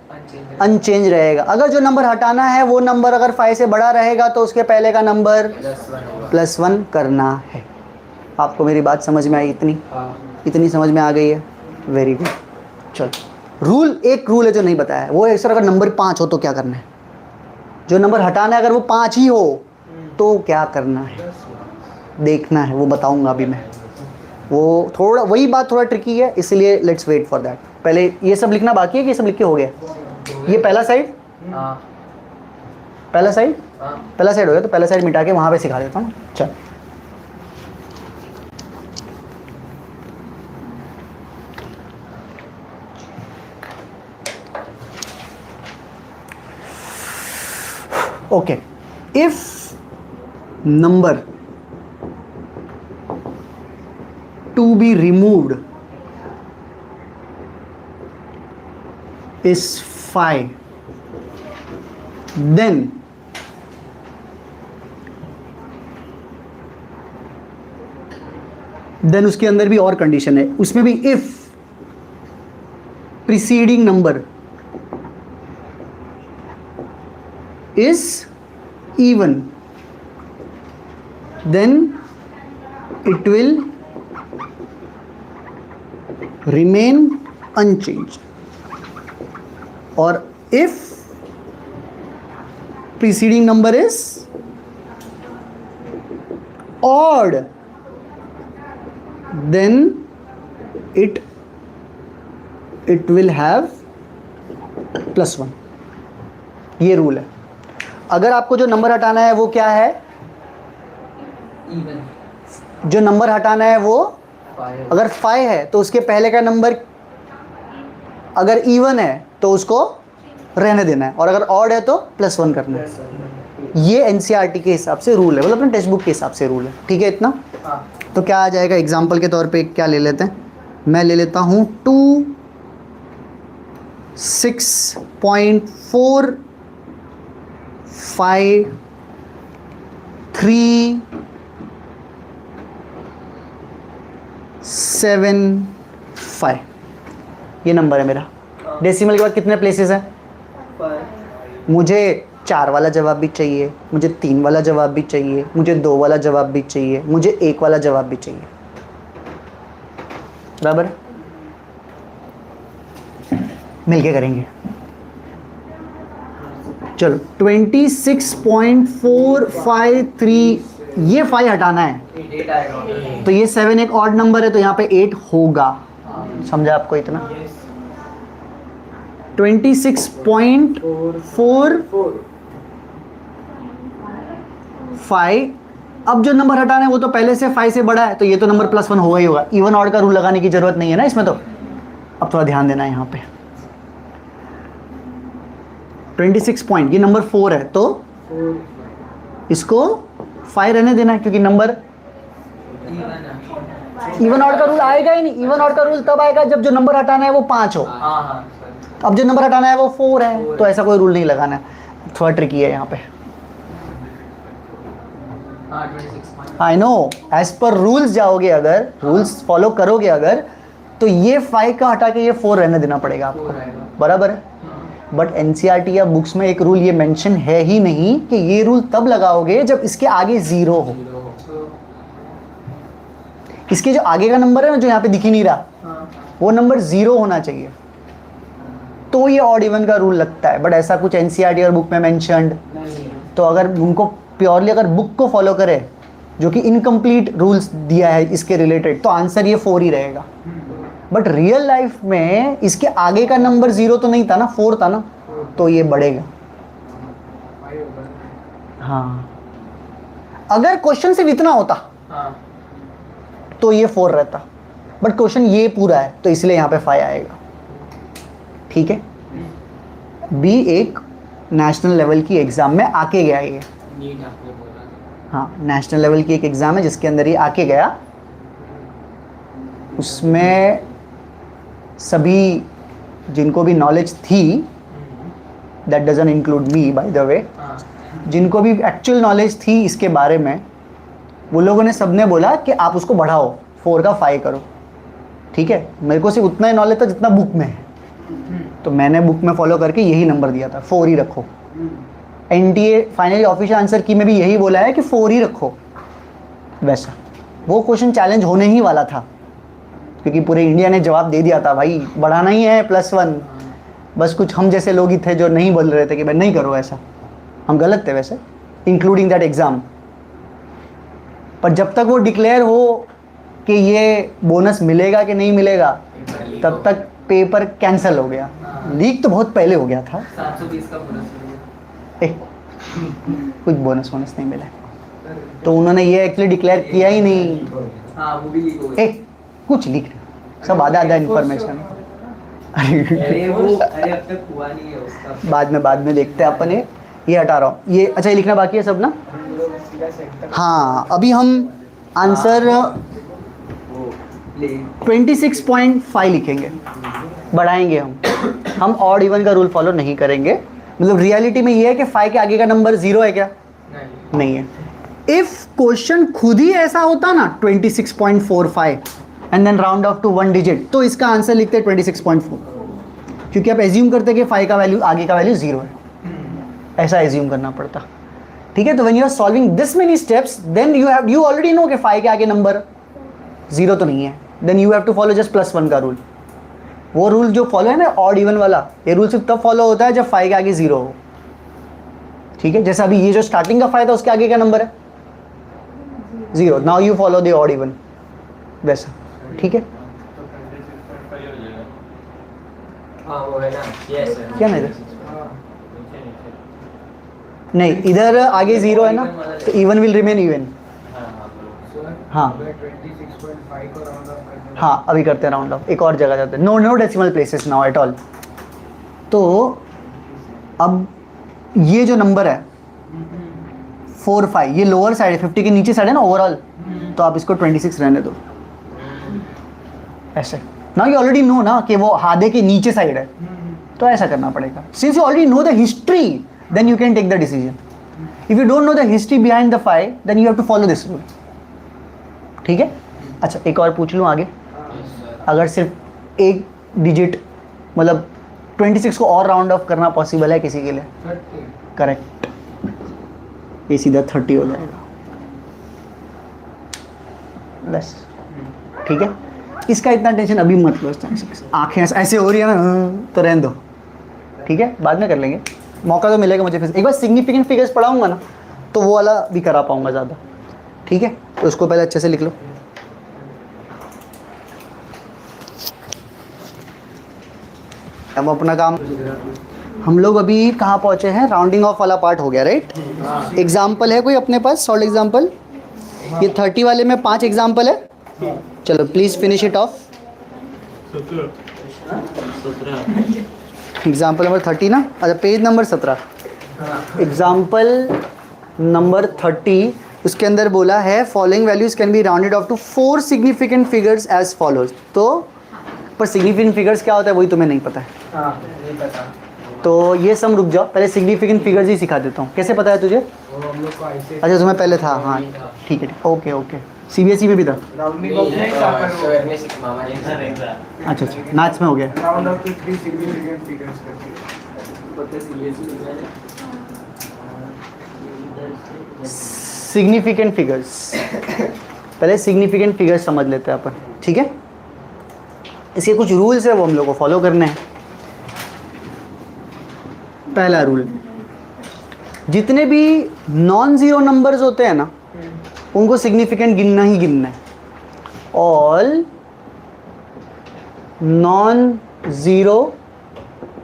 A: अनचेंज रहेगा। अगर जो नंबर हटाना है वो नंबर अगर 5 से बड़ा रहेगा तो उसके पहले का नंबर +1 करना है। आपको मेरी बात समझ में आई? इतनी समझ में आ गई है? Very good. चलो रूल, एक रूल है जो नहीं बताया, वो है सर अगर नंबर 5 हो तो क्या करना है? जो नंबर हटाना है अगर वो 5 ही हो तो क्या करना है, देखना है, वो बताऊंगा अभी मैं। वो थोड़ा, वही बात थोड़ा ट्रिकी है, इसलिए लेट्स वेट फॉर दैट। पहले ये सब लिखना बाकी है कि ये सब लिख के हो गया? ये पहला साइड, पहला साइड हो गया, तो पहला साइड मिटा के वहाँ पे सिखा देता हूँ। चल okay, if number to be removed is 5, then उसके अंदर भी और कंडीशन है, उसमें भी if preceding number is even, then it will remain unchanged. Or if preceding number is odd, then it will have +1। ये रूल है। अगर आपको जो नंबर हटाना है वो क्या है? जो नंबर हटाना है वो अगर 5 है तो उसके पहले का नंबर अगर इवन है तो उसको रहने देना है, और अगर ऑड है तो +1 करना है। ये एनसीईआरटी के हिसाब से रूल है, मतलब अपने टेक्स्ट बुक के हिसाब से रूल है, ठीक है इतना।
D: हाँ
A: तो क्या आ जाएगा एग्जाम्पल के तौर पे, क्या ले लेते हैं, मैं ले लेता हूँ
B: 5
A: ये नंबर है मेरा। डेसिमल के बाद कितने प्लेसेस हैं, मुझे 4 वाला जवाब भी चाहिए, मुझे 3 वाला जवाब भी चाहिए, मुझे 2 वाला जवाब भी चाहिए, मुझे 1 वाला जवाब भी चाहिए, बराबर। मिलके करेंगे। चलो 26.453, ये 5 हटाना है,
B: 8 आएगा।
A: तो ये 7 एक ऑड नंबर है, तो यहाँ पे 8 होगा। समझा आपको इतना? 26.455। अब जो नंबर हटाना है वो तो पहले से 5 से बड़ा है, तो ये तो नंबर +1 होगा ही होगा। इवन ऑड का रूल लगाने की जरूरत नहीं है ना इसमें। तो अब थोड़ा ध्यान देना है यहाँ पे। 26 पॉइंट, ये नंबर 4 है, तो इसको 5 रहने देना है, क्योंकि नंबर इवन ऑड का रूल आएगा ही नहीं। इवन ऑड का रूल तब आएगा जब जो नंबर हटाना है वो 5 हो। अब जो नंबर हटाना है वो 4 है, तो ऐसा कोई रूल नहीं लगाना है। थोड़ा ट्रिकी है यहाँ पे। I know, as per rules जाओगे अगर, रूल्स फॉलो करोगे अगर, तो ये 5 का हटा के ये 4 रहने देना पड़ेगा आपको, बराबर है। बट एनसीईआरटी या बुक्स में एक रूल ये मेंशन है ही नहीं कि ये रूल तब लगाओगे जब इसके आगे 0 हो। इसके जो आगे का नंबर है ना, जो यहाँ पे दिख ही नहीं रहा, वो नंबर 0 होना चाहिए, तो ये ऑड इवन का रूल लगता है। बट ऐसा कुछ एनसीईआरटी और बुक में मेंशन्ड, तो अगर उनको प्योरली अगर बुक को फॉलो करे, जो कि इनकम्प्लीट रूल्स दिया है इसके रिलेटेड, तो आंसर ये 4 ही रहेगा। बट रियल लाइफ में इसके आगे का नंबर 0 तो नहीं था ना, 4 था ना, तो ये बढ़ेगा। हाँ, अगर क्वेश्चन सिर्फ इतना होता तो ये 4 रहता, बट क्वेश्चन ये पूरा है, तो इसलिए यहाँ पे 5 आएगा। ठीक है। बी एक नेशनल लेवल की एग्जाम में आके गया ये। हाँ, नेशनल लेवल की एक एग्जाम है जिसके अंदर ये आके गया। उसमें सभी जिनको भी नॉलेज थी, that doesn't include me bye the वे, जिनको भी एक्चुअल नॉलेज थी इसके बारे में, वो लोगों ने सबने बोला कि आप उसको बढ़ाओ, 4 का 5 करो। ठीक है, मेरे को सिर्फ उतना ही नॉलेज था जितना बुक में है, तो मैंने बुक में फॉलो करके यही नंबर दिया था, 4 ही रखो। एनटीए फाइनली ऑफिशियल आंसर की में भी यही बोला है कि 4 ही रखो। वैसा वो क्वेश्चन चैलेंज होने ही वाला था, क्योंकि पूरे इंडिया ने जवाब दे दिया था, भाई बढ़ाना ही है +1। बस कुछ हम जैसे लोग ही थे जो नहीं बोल रहे थे कि भाई नहीं करो ऐसा। हम गलत थे वैसे, इंक्लूडिंग दैट एग्ज़ाम। पर जब तक वो डिक्लेयर हो कि ये बोनस मिलेगा कि नहीं मिलेगा, तब तक पेपर कैंसिल हो गया। लीक तो बहुत पहले हो गया था।
B: 720 का बोनस
A: कुछ बोनस वोनस नहीं मिला, तो उन्होंने ये एक्चुअली डिक्लेयर किया ही नहीं।
B: हाँ, वो भी लीक हो गया।
A: कुछ लीक नहीं, सब आधा आधा इन्फॉर्मेशन।
B: अरे अब तक हुआ नहीं है उसका।
A: बाद में देखते हैं अपन। ये हटा रहा हूँ ये। अच्छा, ये लिखना बाकी है सब ना। हाँ, अभी हम आंसर 26.5 लिखेंगे, बढ़ाएंगे हम ऑड इवन का रूल फॉलो नहीं करेंगे। मतलब रियलिटी में ये है कि 5 के आगे का नंबर 0 है क्या? नहीं है। इफ क्वेश्चन खुद ही ऐसा होता ना 26.45 and then round off to 1 digit, तो इसका आंसर लिखते 26.4, क्योंकि आप एज्यूम करते हैं कि 5 का वैल्यू आगे का वैल्यू 0 है, ऐसा एज्यूम करना पड़ता। ठीक है, तो when you are solving this many steps, then you already know कि 5 के आगे नंबर 0 तो नहीं है, then you have to follow just +1 का रूल। वो रूल जो फॉलो है ना ऑड इवन वाला, ये रूल सिर्फ तब फॉलो होता है जब 5 के आगे 0 हो। ठीक है, जैसे अभी ये जो स्टार्टिंग का 5 था उसके आगे का नंबर है 0, now you follow the odd even, वैसा। ठीक है,
B: हाँ वो है ना, यस है।
A: क्या नहीं नहीं, इधर आगे 0 है ना, तो इवन विल रिमेन इवन। हाँ
D: 26.5 को राउंड ऑफ करने।
A: हाँ, अभी करते हैं राउंड ऑफ, एक और जगह जाते हैं। No decimal places now at all. तो अब ये जो नंबर है 4 5, ये लोअर साइड है, 50 के नीचे साइड है ना ओवरऑल, तो आप इसको 26 रहने दो ऐसे। ना यू ऑलरेडी नो ना कि वो आधे के नीचे साइड है, तो ऐसा करना पड़ेगा। Since you already know the history then you can take the decision. If you don't know the history behind the 5 then you have to follow this rule. ठीक है। अच्छा एक और पूछ लूँ आगे, अगर सिर्फ एक डिजिट मतलब 26 को और राउंड ऑफ करना पॉसिबल है किसी के लिए?
D: 30
A: करेक्ट, ये सीधा 30 हो जाएगा बस। ठीक है, इसका इतना टेंशन अभी मत लो। आंखें ऐसे हो रही है ना तो रहने दो, ठीक है, बाद में कर लेंगे, मौका तो मिलेगा मुझे। फिर एक बार सिग्निफिकेंट फिगर्स पढ़ाऊंगा ना तो वो वाला भी करा पाऊंगा ज़्यादा। ठीक है, तो उसको पहले अच्छे से लिख लो। हम अपना काम, हम लोग अभी कहाँ पहुँचे हैं? राउंडिंग ऑफ वाला पार्ट हो गया, राइट? एग्जाम्पल है कोई अपने पास? Solve example. ये 30 वाले में 5 एग्जाम्पल है। चलो please finish it of. Example number 30 ना, अच्छा पेज नंबर 17, एग्जाम्पल नंबर 30, उसके अंदर बोला है following values can be rounded off to 4 significant figures as follows. तो पर सिग्निफिकेंट फिगर्स क्या होता है वही तुम्हें नहीं पता है,
B: नहीं पता।
A: तो ये सम रुक जाओ, पहले सिग्निफिकेंट फिगर्स ही सिखा देता हूँ। कैसे पता है तुझे?
D: वो हम लोग को ऐसे
A: अच्छा तुम्हें पहले था, हाँ ठीक है, ओके ओके। सीबीएसई में भी था?
D: राउंडिंग ऑफ नहीं था पर
B: सर ने मामा जी से
A: अच्छा अच्छा, मैथ्स में हो गया।
D: Round off to 3 significant figures करके
A: सिग्निफिकेंट फिगर्स, पहले सिग्निफिकेंट फिगर्स समझ लेते हैं अपन। ठीक है, इसके कुछ रूल्स है वो हम लोग को फॉलो करने हैं। पहला रूल, जितने भी नॉन जीरो नंबर्स होते हैं ना उनको सिग्निफिकेंट गिनना ही गिनना है। All non zero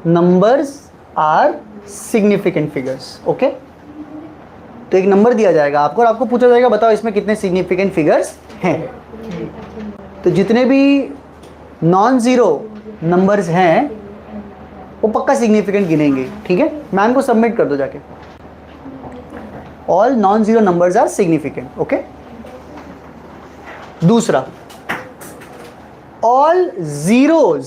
A: numbers are significant figures. Okay, तो एक नंबर दिया जाएगा आपको और आपको पूछा जाएगा बताओ इसमें कितने सिग्निफिकेंट फिगर्स हैं। तो जितने भी नॉन ज़ीरो नंबर्स हैं वो पक्का सिग्निफिकेंट गिनेंगे। ठीक है, मैम को सबमिट कर दो जाके, all non zero numbers are significant. Okay, दूसरा, all zeros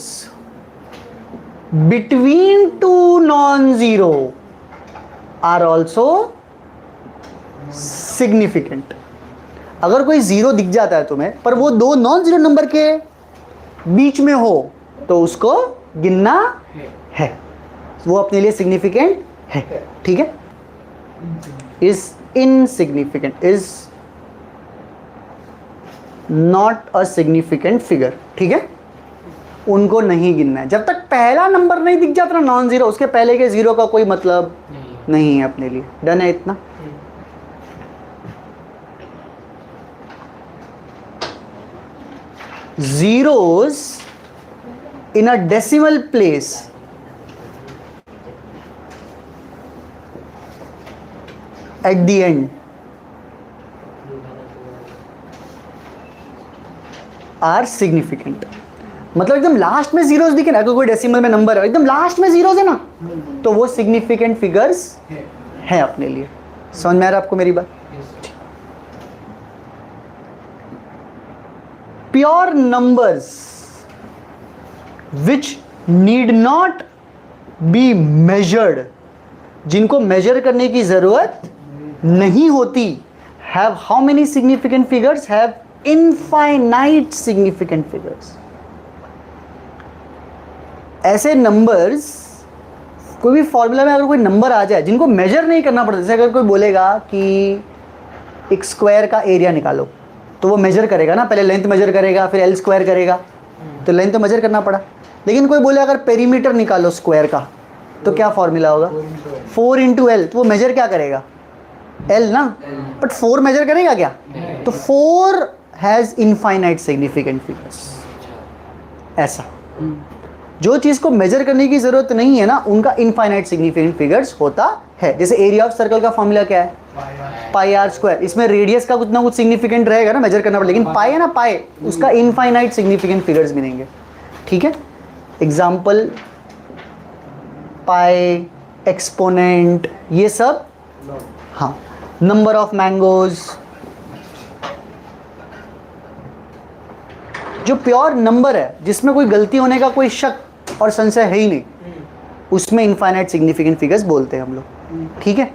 A: between two non zero are also significant. अगर कोई ज़ीरो दिख जाता है तुम्हें पर वो दो नॉन ज़ीरो नंबर के बीच में हो तो उसको गिनना है, वो अपने लिए सिग्निफिकेंट है। ठीक है, is insignificant, is not a significant figure. ठीक है, उनको नहीं गिनना है। जब तक पहला नंबर नहीं दिख जाता ना नॉन जीरो, उसके पहले के जीरो का कोई मतलब नहीं है अपने लिए। डन है इतना? zeros in a decimal place at the end are significant। मतलब एकदम लास्ट में जीरोस दिखे ना, अगर कोई डेसिमल में नंबर है एकदम लास्ट में जीरोस है ना तो वो सिग्निफिकेंट फिगर्स है अपने लिए। समझ में आ रहा है आपको मेरी बात? Pure numbers which need not be measured, जिनको मेजर करने की जरूरत नहीं होती, have how many significant figures? Have infinite significant figures। ऐसे नंबर्स, कोई भी फॉर्मूला में अगर कोई नंबर आ जाए जिनको मेजर नहीं करना पड़ता, जैसे अगर कोई बोलेगा कि एक स्क्वायर का एरिया निकालो तो वो मेजर करेगा ना, पहले लेंथ मेजर करेगा फिर एल स्क्वायर करेगा, तो लेंथ तो मेजर करना पड़ा। लेकिन कोई बोले अगर पेरीमीटर निकालो स्क्वायर का तो क्या फॉर्मूला होगा? 4 इंटू एल, तो वो मेजर क्या करेगा? एल ना, बट 4 मेजर करेगा क्या? तो 4 हैज़ इनफाइनाइट सिग्निफिकेंट फिगर्स। ऐसा जो चीज़ को मेजर करने की ज़रूरत नहीं है ना उनका इनफाइनाइट सिग्निफिकेंट फिगर्स होता है। जैसे एरिया ऑफ सर्कल का फॉर्मूला क्या है? पाई आर स्क्वायर। इसमें रेडियस का कुछ ना कुछ सिग्निफिकेंट रहेगा ना, मेजर करना पड़ेगा, लेकिन पाई है ना, पाई उसका इनफाइनाइट सिग्निफिकेंट फिगर्स मिलेंगे। ठीक है, एग्जाम्पल पाई, एक्सपोनेंट, ये सब। हाँ, नंबर ऑफ मैंगोज, जो प्योर नंबर है जिसमें कोई गलती होने का कोई शक और संशय है ही नहीं, उसमें इनफाइनाइट सिग्निफिकेंट फिगर्स बोलते हैं हम लोग। ठीक है,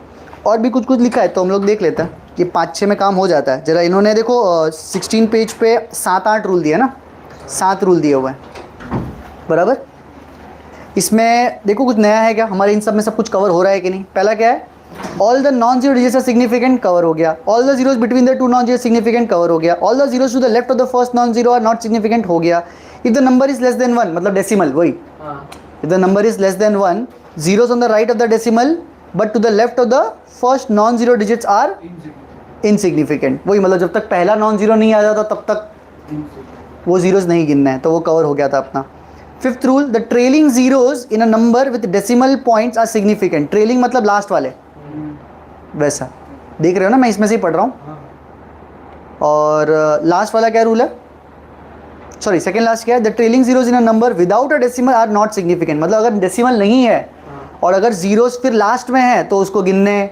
A: और भी कुछ कुछ लिखा है तो हम लोग देख लेते हैं, ये 5-6 में काम हो जाता है। जरा इन्होंने देखो 16 पेज पे 7-8 रूल दिए ना, 7 रूल दिए हुए हैं बराबर। इसमें देखो कुछ नया है क्या, हमारे इन सब में सब कुछ कवर हो रहा है कि नहीं। पहला क्या है, all the non zero digits are significant, cover हो गया। All the zeros between the two non zero significant, cover हो गया। All the zeros to the left of the first non zero are not significant, हो गया। If the number is less than 1, मतलब decimal वही, if the number is less than 1, zeros on the right of the decimal but to the left of the first non zero digits are insignificant, वही मतलब जब तक पहला non zero नहीं आ जाता तब तक वो जीरोस नहीं गिनना है, तो वो कवर हो गया था अपना। Fifth rule, the trailing zeros in a number with decimal points are significant. Trailing मतलब लास्ट वाले, वैसा देख रहे हो ना, मैं इसमें से ही पढ़ रहा हूँ। और लास्ट वाला क्या रूल है, सॉरी सेकेंड लास्ट क्या है, the trailing zeros in a number without a decimal are not significant, मतलब अगर डेसिमल नहीं है और अगर जीरोस फिर लास्ट में है तो उसको गिनने,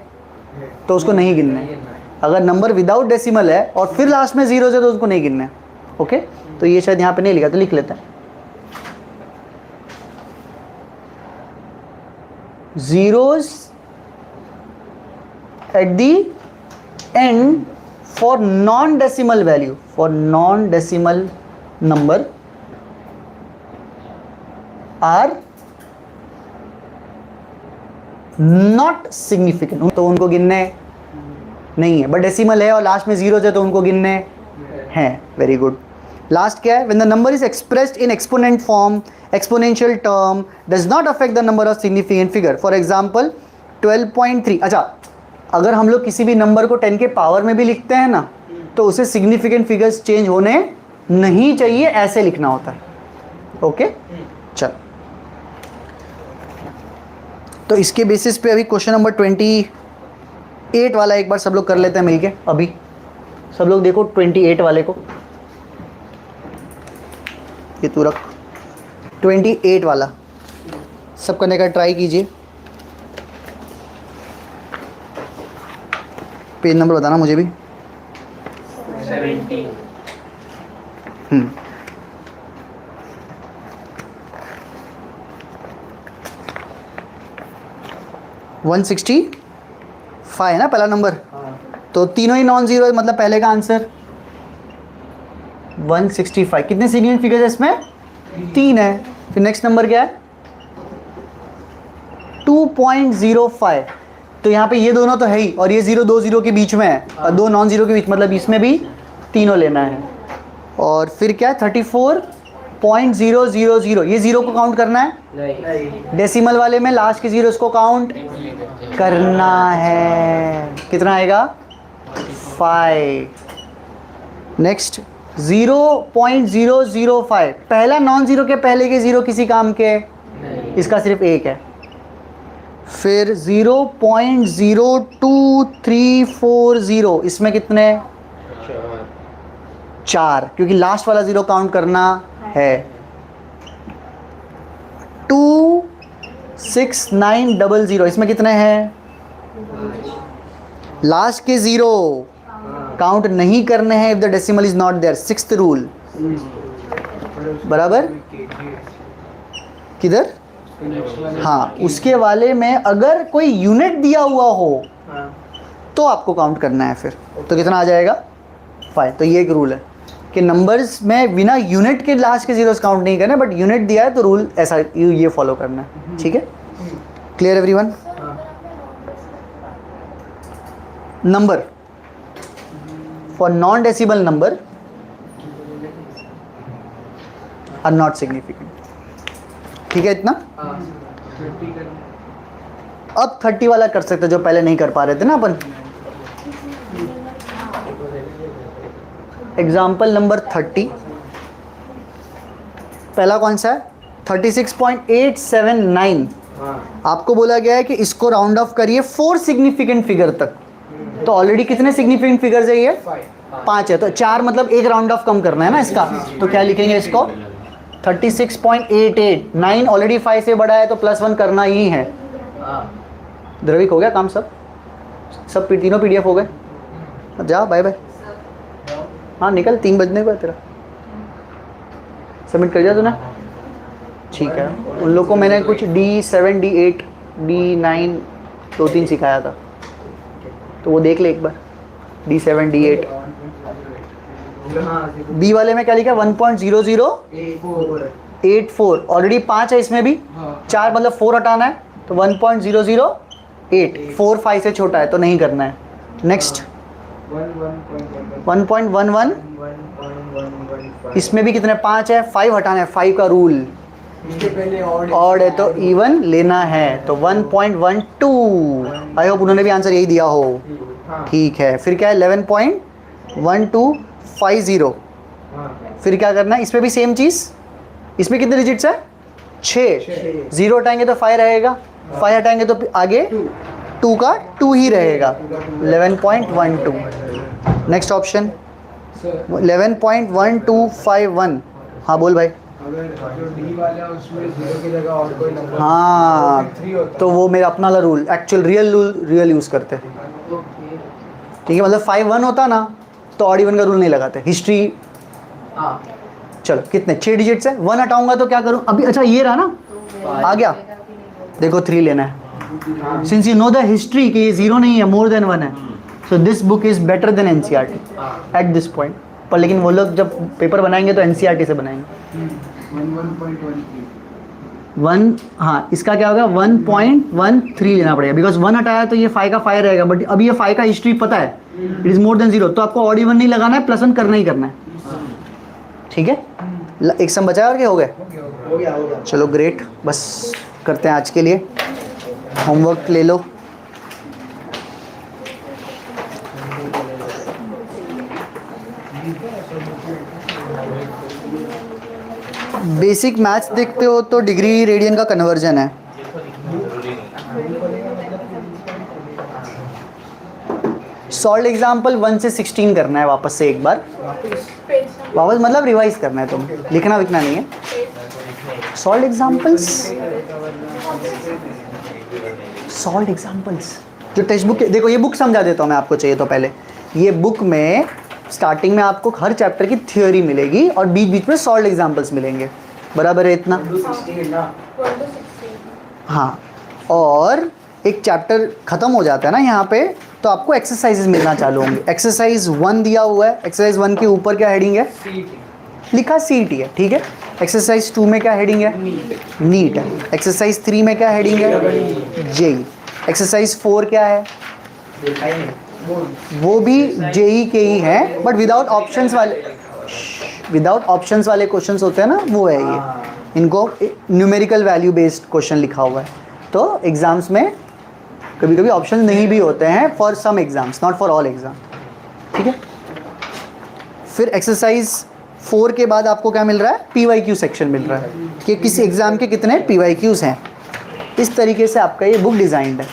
A: तो उसको नहीं गिनने। अगर नंबर विदाउट डेसिमल है और फिर लास्ट में जीरोस है तो उसको नहीं गिनने। ओके, तो ये शायद यहाँ पे नहीं लिखा, तो लिख लेते हैं। Zeros at the end for non decimal value, for non decimal number are not significant, तो उनको गिनने नहीं है, बट डेसिमल है और लास्ट में जीरो है तो उनको गिनने हैं। Very good. लास्ट क्या है, when the number is expressed in exponent form, exponential term does not affect the number of significant figure. For example 12.3, अच्छा अगर हम लोग किसी भी नंबर को 10 के पावर में भी लिखते हैं ना तो उसे सिग्निफिकेंट फिगर्स चेंज होने नहीं चाहिए, ऐसे लिखना होता है। ओके चल, तो इसके बेसिस पे अभी क्वेश्चन नंबर 28 वाला एक बार सब लोग कर लेते हैं मिलके। अभी सब लोग देखो 28 वाले को, ये तू रख, 28 वाला सब करने का ट्राई कीजिए। पेज नंबर बताना मुझे भी।
B: 17।
A: 165 है ना पहला नंबर, तो तीनों ही नॉन जीरो है, मतलब पहले का आंसर 165। कितने सिग्निफिकेंट फिगर्स है इसमें, 3 है। फिर नेक्स्ट नंबर क्या है 2.05, तो यहाँ पे ये दोनों तो है ही और ये 0 2 0 के बीच में है और 2 नॉन जीरो के बीच, मतलब इसमें भी तीनों लेना है। और फिर क्या है 34.000, ये जीरो को काउंट करना है
B: नहीं,
A: डेसिमल वाले में लास्ट के जीरोस को काउंट करना है। कितना आएगा 5। नेक्स्ट 0.005, पहला नॉन जीरो के पहले के जीरो किसी काम के, इसका सिर्फ एक है। फिर 0.02340, इसमें कितने 4, क्योंकि लास्ट वाला जीरो काउंट करना है। 26900, इसमें कितने हैं, लास्ट के जीरो काउंट नहीं करने हैं if the decimal is not there. 6th rule बराबर, किधर, हाँ उसके वाले में अगर कोई यूनिट दिया हुआ हो तो आपको काउंट करना है। फिर तो कितना आ जाएगा 5। तो ये एक रूल है कि नंबर्स में बिना यूनिट के लास्ट के जीरोस काउंट नहीं करना, बट यूनिट दिया है तो रूल ऐसा ये फॉलो करना है। ठीक है, clear everyone. Number for non decimal number are not significant. ठीक है इतना। अब 30 वाला कर सकते जो पहले नहीं कर पा रहे थे ना अपन। एग्जाम्पल नंबर 30, पहला कौन सा है 36.879। आपको बोला गया है कि इसको राउंड ऑफ करिए 4 सिग्निफिकेंट फिगर तक। तो ऑलरेडी कितने सिग्निफिकेंट फिगर्स है ये 5 है, तो 4 मतलब एक राउंड ऑफ कम करना है ना इसका। तो क्या लिखेंगे इसको 36.88, 9 ऑलरेडी 5 से बड़ा है तो +1 करना ही है। द्रविक हो गया काम सब। सब तीनों PDF हो गए, जा बाय बाय। हाँ निकल, 3 बजने को है तेरा। सबमिट कर दिया तूने? ठीक है। उन लोग को मैंने कुछ D7 D8 D9 2-3 सिखाया था, तो वो देख ले एक बार। D7 D8 B वाले में क्या लिखा है? 1.0084 ऑलरेडी 5 है इसमें भी, 4 मतलब 4 हटाना है, तो 1.008 4 5 से छोटा है तो नहीं करना है। नेक्स्ट 1.11 इसमें भी कितने 5 है, 5 हटाना है, 5 का रूल।
D: इसके पहले
A: ऑड है तो इवन लेना है, तो 1.12। आई होप उन्होंने भी आंसर यही दिया हो। ठीक है, फिर क्या है 11.1250। फिर क्या करना है, इसमें भी सेम चीज़। इसमें कितने डिजिट्स है? 6। 0 हटाएंगे तो 5 रहेगा, 5 हटाएंगे तो आगे 2 का 2 ही रहेगा। 11.12। Next option 11.1251। हाँ बोल भाई।
D: अगर जो डी वाला है उसमें 0 की जगह और कोई नंबर,
A: हाँ
D: 3 होता
A: तो वो मेरा अपना वाला रूल, एक्चुअल रियल यूज़ करते हैं। ठीक है, मतलब 5 1 होता ना तो ऑड इवन का रूल नहीं लगाते। हिस्ट्री चलो कितने 6 डिजिट्स है, 1 हटाऊंगा तो क्या करूं अभी? अच्छा ये रहा ना, आ गया देखो 3 लेना है। Since you know the history कि ये 0 नहीं है, मोर देन 1 है, so this book is better than NCERT at this point. पर लेकिन वो लोग जब पेपर बनाएंगे तो NCERT से बनाएंगे। 1 हाँ इसका क्या होगा 1.13 लेना पड़ेगा, बिकॉज 1 हटाया तो ये 5 का 5 रहेगा, बट अभी ये 5 का हिस्ट्री पता है, इट इज़ मोर देन 0, तो आपको ऑड इवन नहीं लगाना है, प्लस 1 करना ही करना है। ठीक है, एक सम बचा है और क्या हो गया?
D: हो गया।
A: चलो ग्रेट, बस करते हैं आज के लिए। होमवर्क ले लो। बेसिक मैथ्स देखते हो तो डिग्री रेडियन का कन्वर्जन है। सॉल्व एग्जाम्पल 1 से 16 करना है वापस से एक बार, वापस मतलब रिवाइज करना है, तुम लिखना विखना नहीं है। सॉल्व एग्जाम्पल्स जो टेक्स्ट बुक, देखो ये बुक समझा देता हूँ मैं आपको, चाहिए तो पहले ये बुक में स्टार्टिंग में आपको हर चैप्टर की थ्योरी मिलेगी और बीच बीच में सॉल्व एग्जाम्पल्स मिलेंगे, बराबर है इतना? हाँ, और एक चैप्टर ख़त्म हो जाता है ना यहाँ पे, तो आपको एक्सरसाइजेज मिलना चालू होंगे। एक्सरसाइज 1 दिया हुआ है, एक्सरसाइज 1 के ऊपर क्या हेडिंग है? लिखा CET है, ठीक है। एक्सरसाइज 2 में क्या हेडिंग है? नीट है। एक्सरसाइज 3 में क्या हेडिंग है? JEE। एक्सरसाइज 4 क्या है? वो भी JEE के ही हैं, बट विदाउट ऑप्शंस वाले क्वेश्चंस होते हैं ना, वो है ये। इनको न्यूमेरिकल वैल्यू बेस्ड क्वेश्चन लिखा हुआ है, तो एग्जाम्स में कभी कभी ऑप्शन नहीं भी होते हैं, for some exams, not for all exam. ठीक है, फिर एक्सरसाइज 4 के बाद आपको क्या मिल रहा है? PYQ सेक्शन मिल रहा है कि किसी एग्जाम के कितने PYQs हैं। इस तरीके से आपका ये बुक डिज़ाइंड है।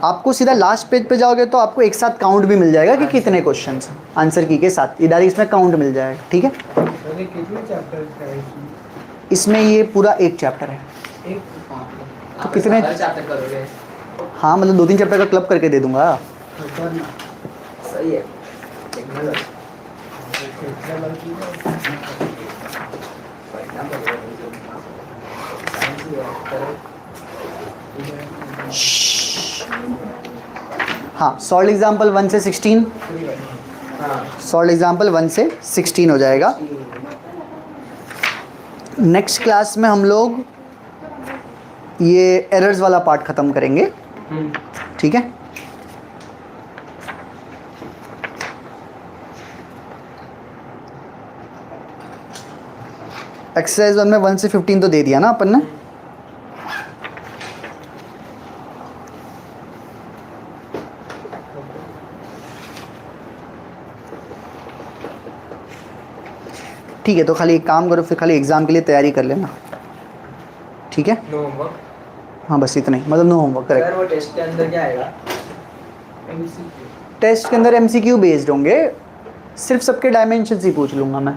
A: आपको सीधा लास्ट पेज पे जाओगे तो आपको एक साथ काउंट भी मिल जाएगा कि कितने क्वेश्चंस आंसर की के साथ, इधर इसमें काउंट मिल जाएगा। ठीक है,
D: कितने चैप्टर का है
A: इसमें ये पूरा एक चैप्टर है, तो कितने
B: चैप्टर करोगे?
A: हाँ मतलब 2-3 चैप्टर का क्लब करके दे दूंगा।
B: सही है।
A: हाँ, सॉल्व एग्जाम्पल 1 से 16, सॉल्व एग्जाम्पल 1 से 16 हो जाएगा। नेक्स्ट क्लास में हम लोग ये एरर्स वाला पार्ट ख़त्म करेंगे। ठीक है, एक्सरसाइज 1 में 1 से 15 तो दे दिया ना अपन ने। ठीक है, तो खाली एक काम करो, फिर खाली एग्ज़ाम के लिए तैयारी कर लेना। ठीक है,
B: नो होमवर्क।
A: हाँ बस इतना ही, मतलब नो होमवर्क। करेक्ट।
B: सर वो टेस्ट के अंदर क्या आएगा?
A: टेस्ट के अंदर MCQ बेस्ड होंगे, सिर्फ सबके डायमेंशन ही पूछ लूँगा मैं,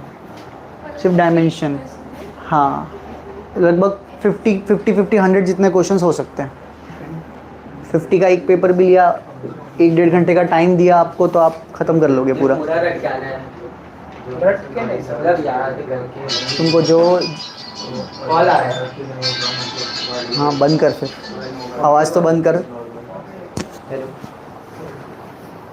A: सिर्फ डायमेंशन। हाँ, लगभग 50 100 जितने क्वेश्चंस हो सकते हैं। 50 का एक पेपर भी लिया 1-1.5 घंटे का टाइम दिया आपको तो आप ख़त्म कर लोगे पूरा।
B: पूरा रट के आना है,
D: रट के नहीं सर।
B: मतलब याद करके।
A: तुमको जो
B: कॉल आ रहा है।
A: हाँ बंद कर, फिर आवाज़ तो बंद कर।
B: हेलो।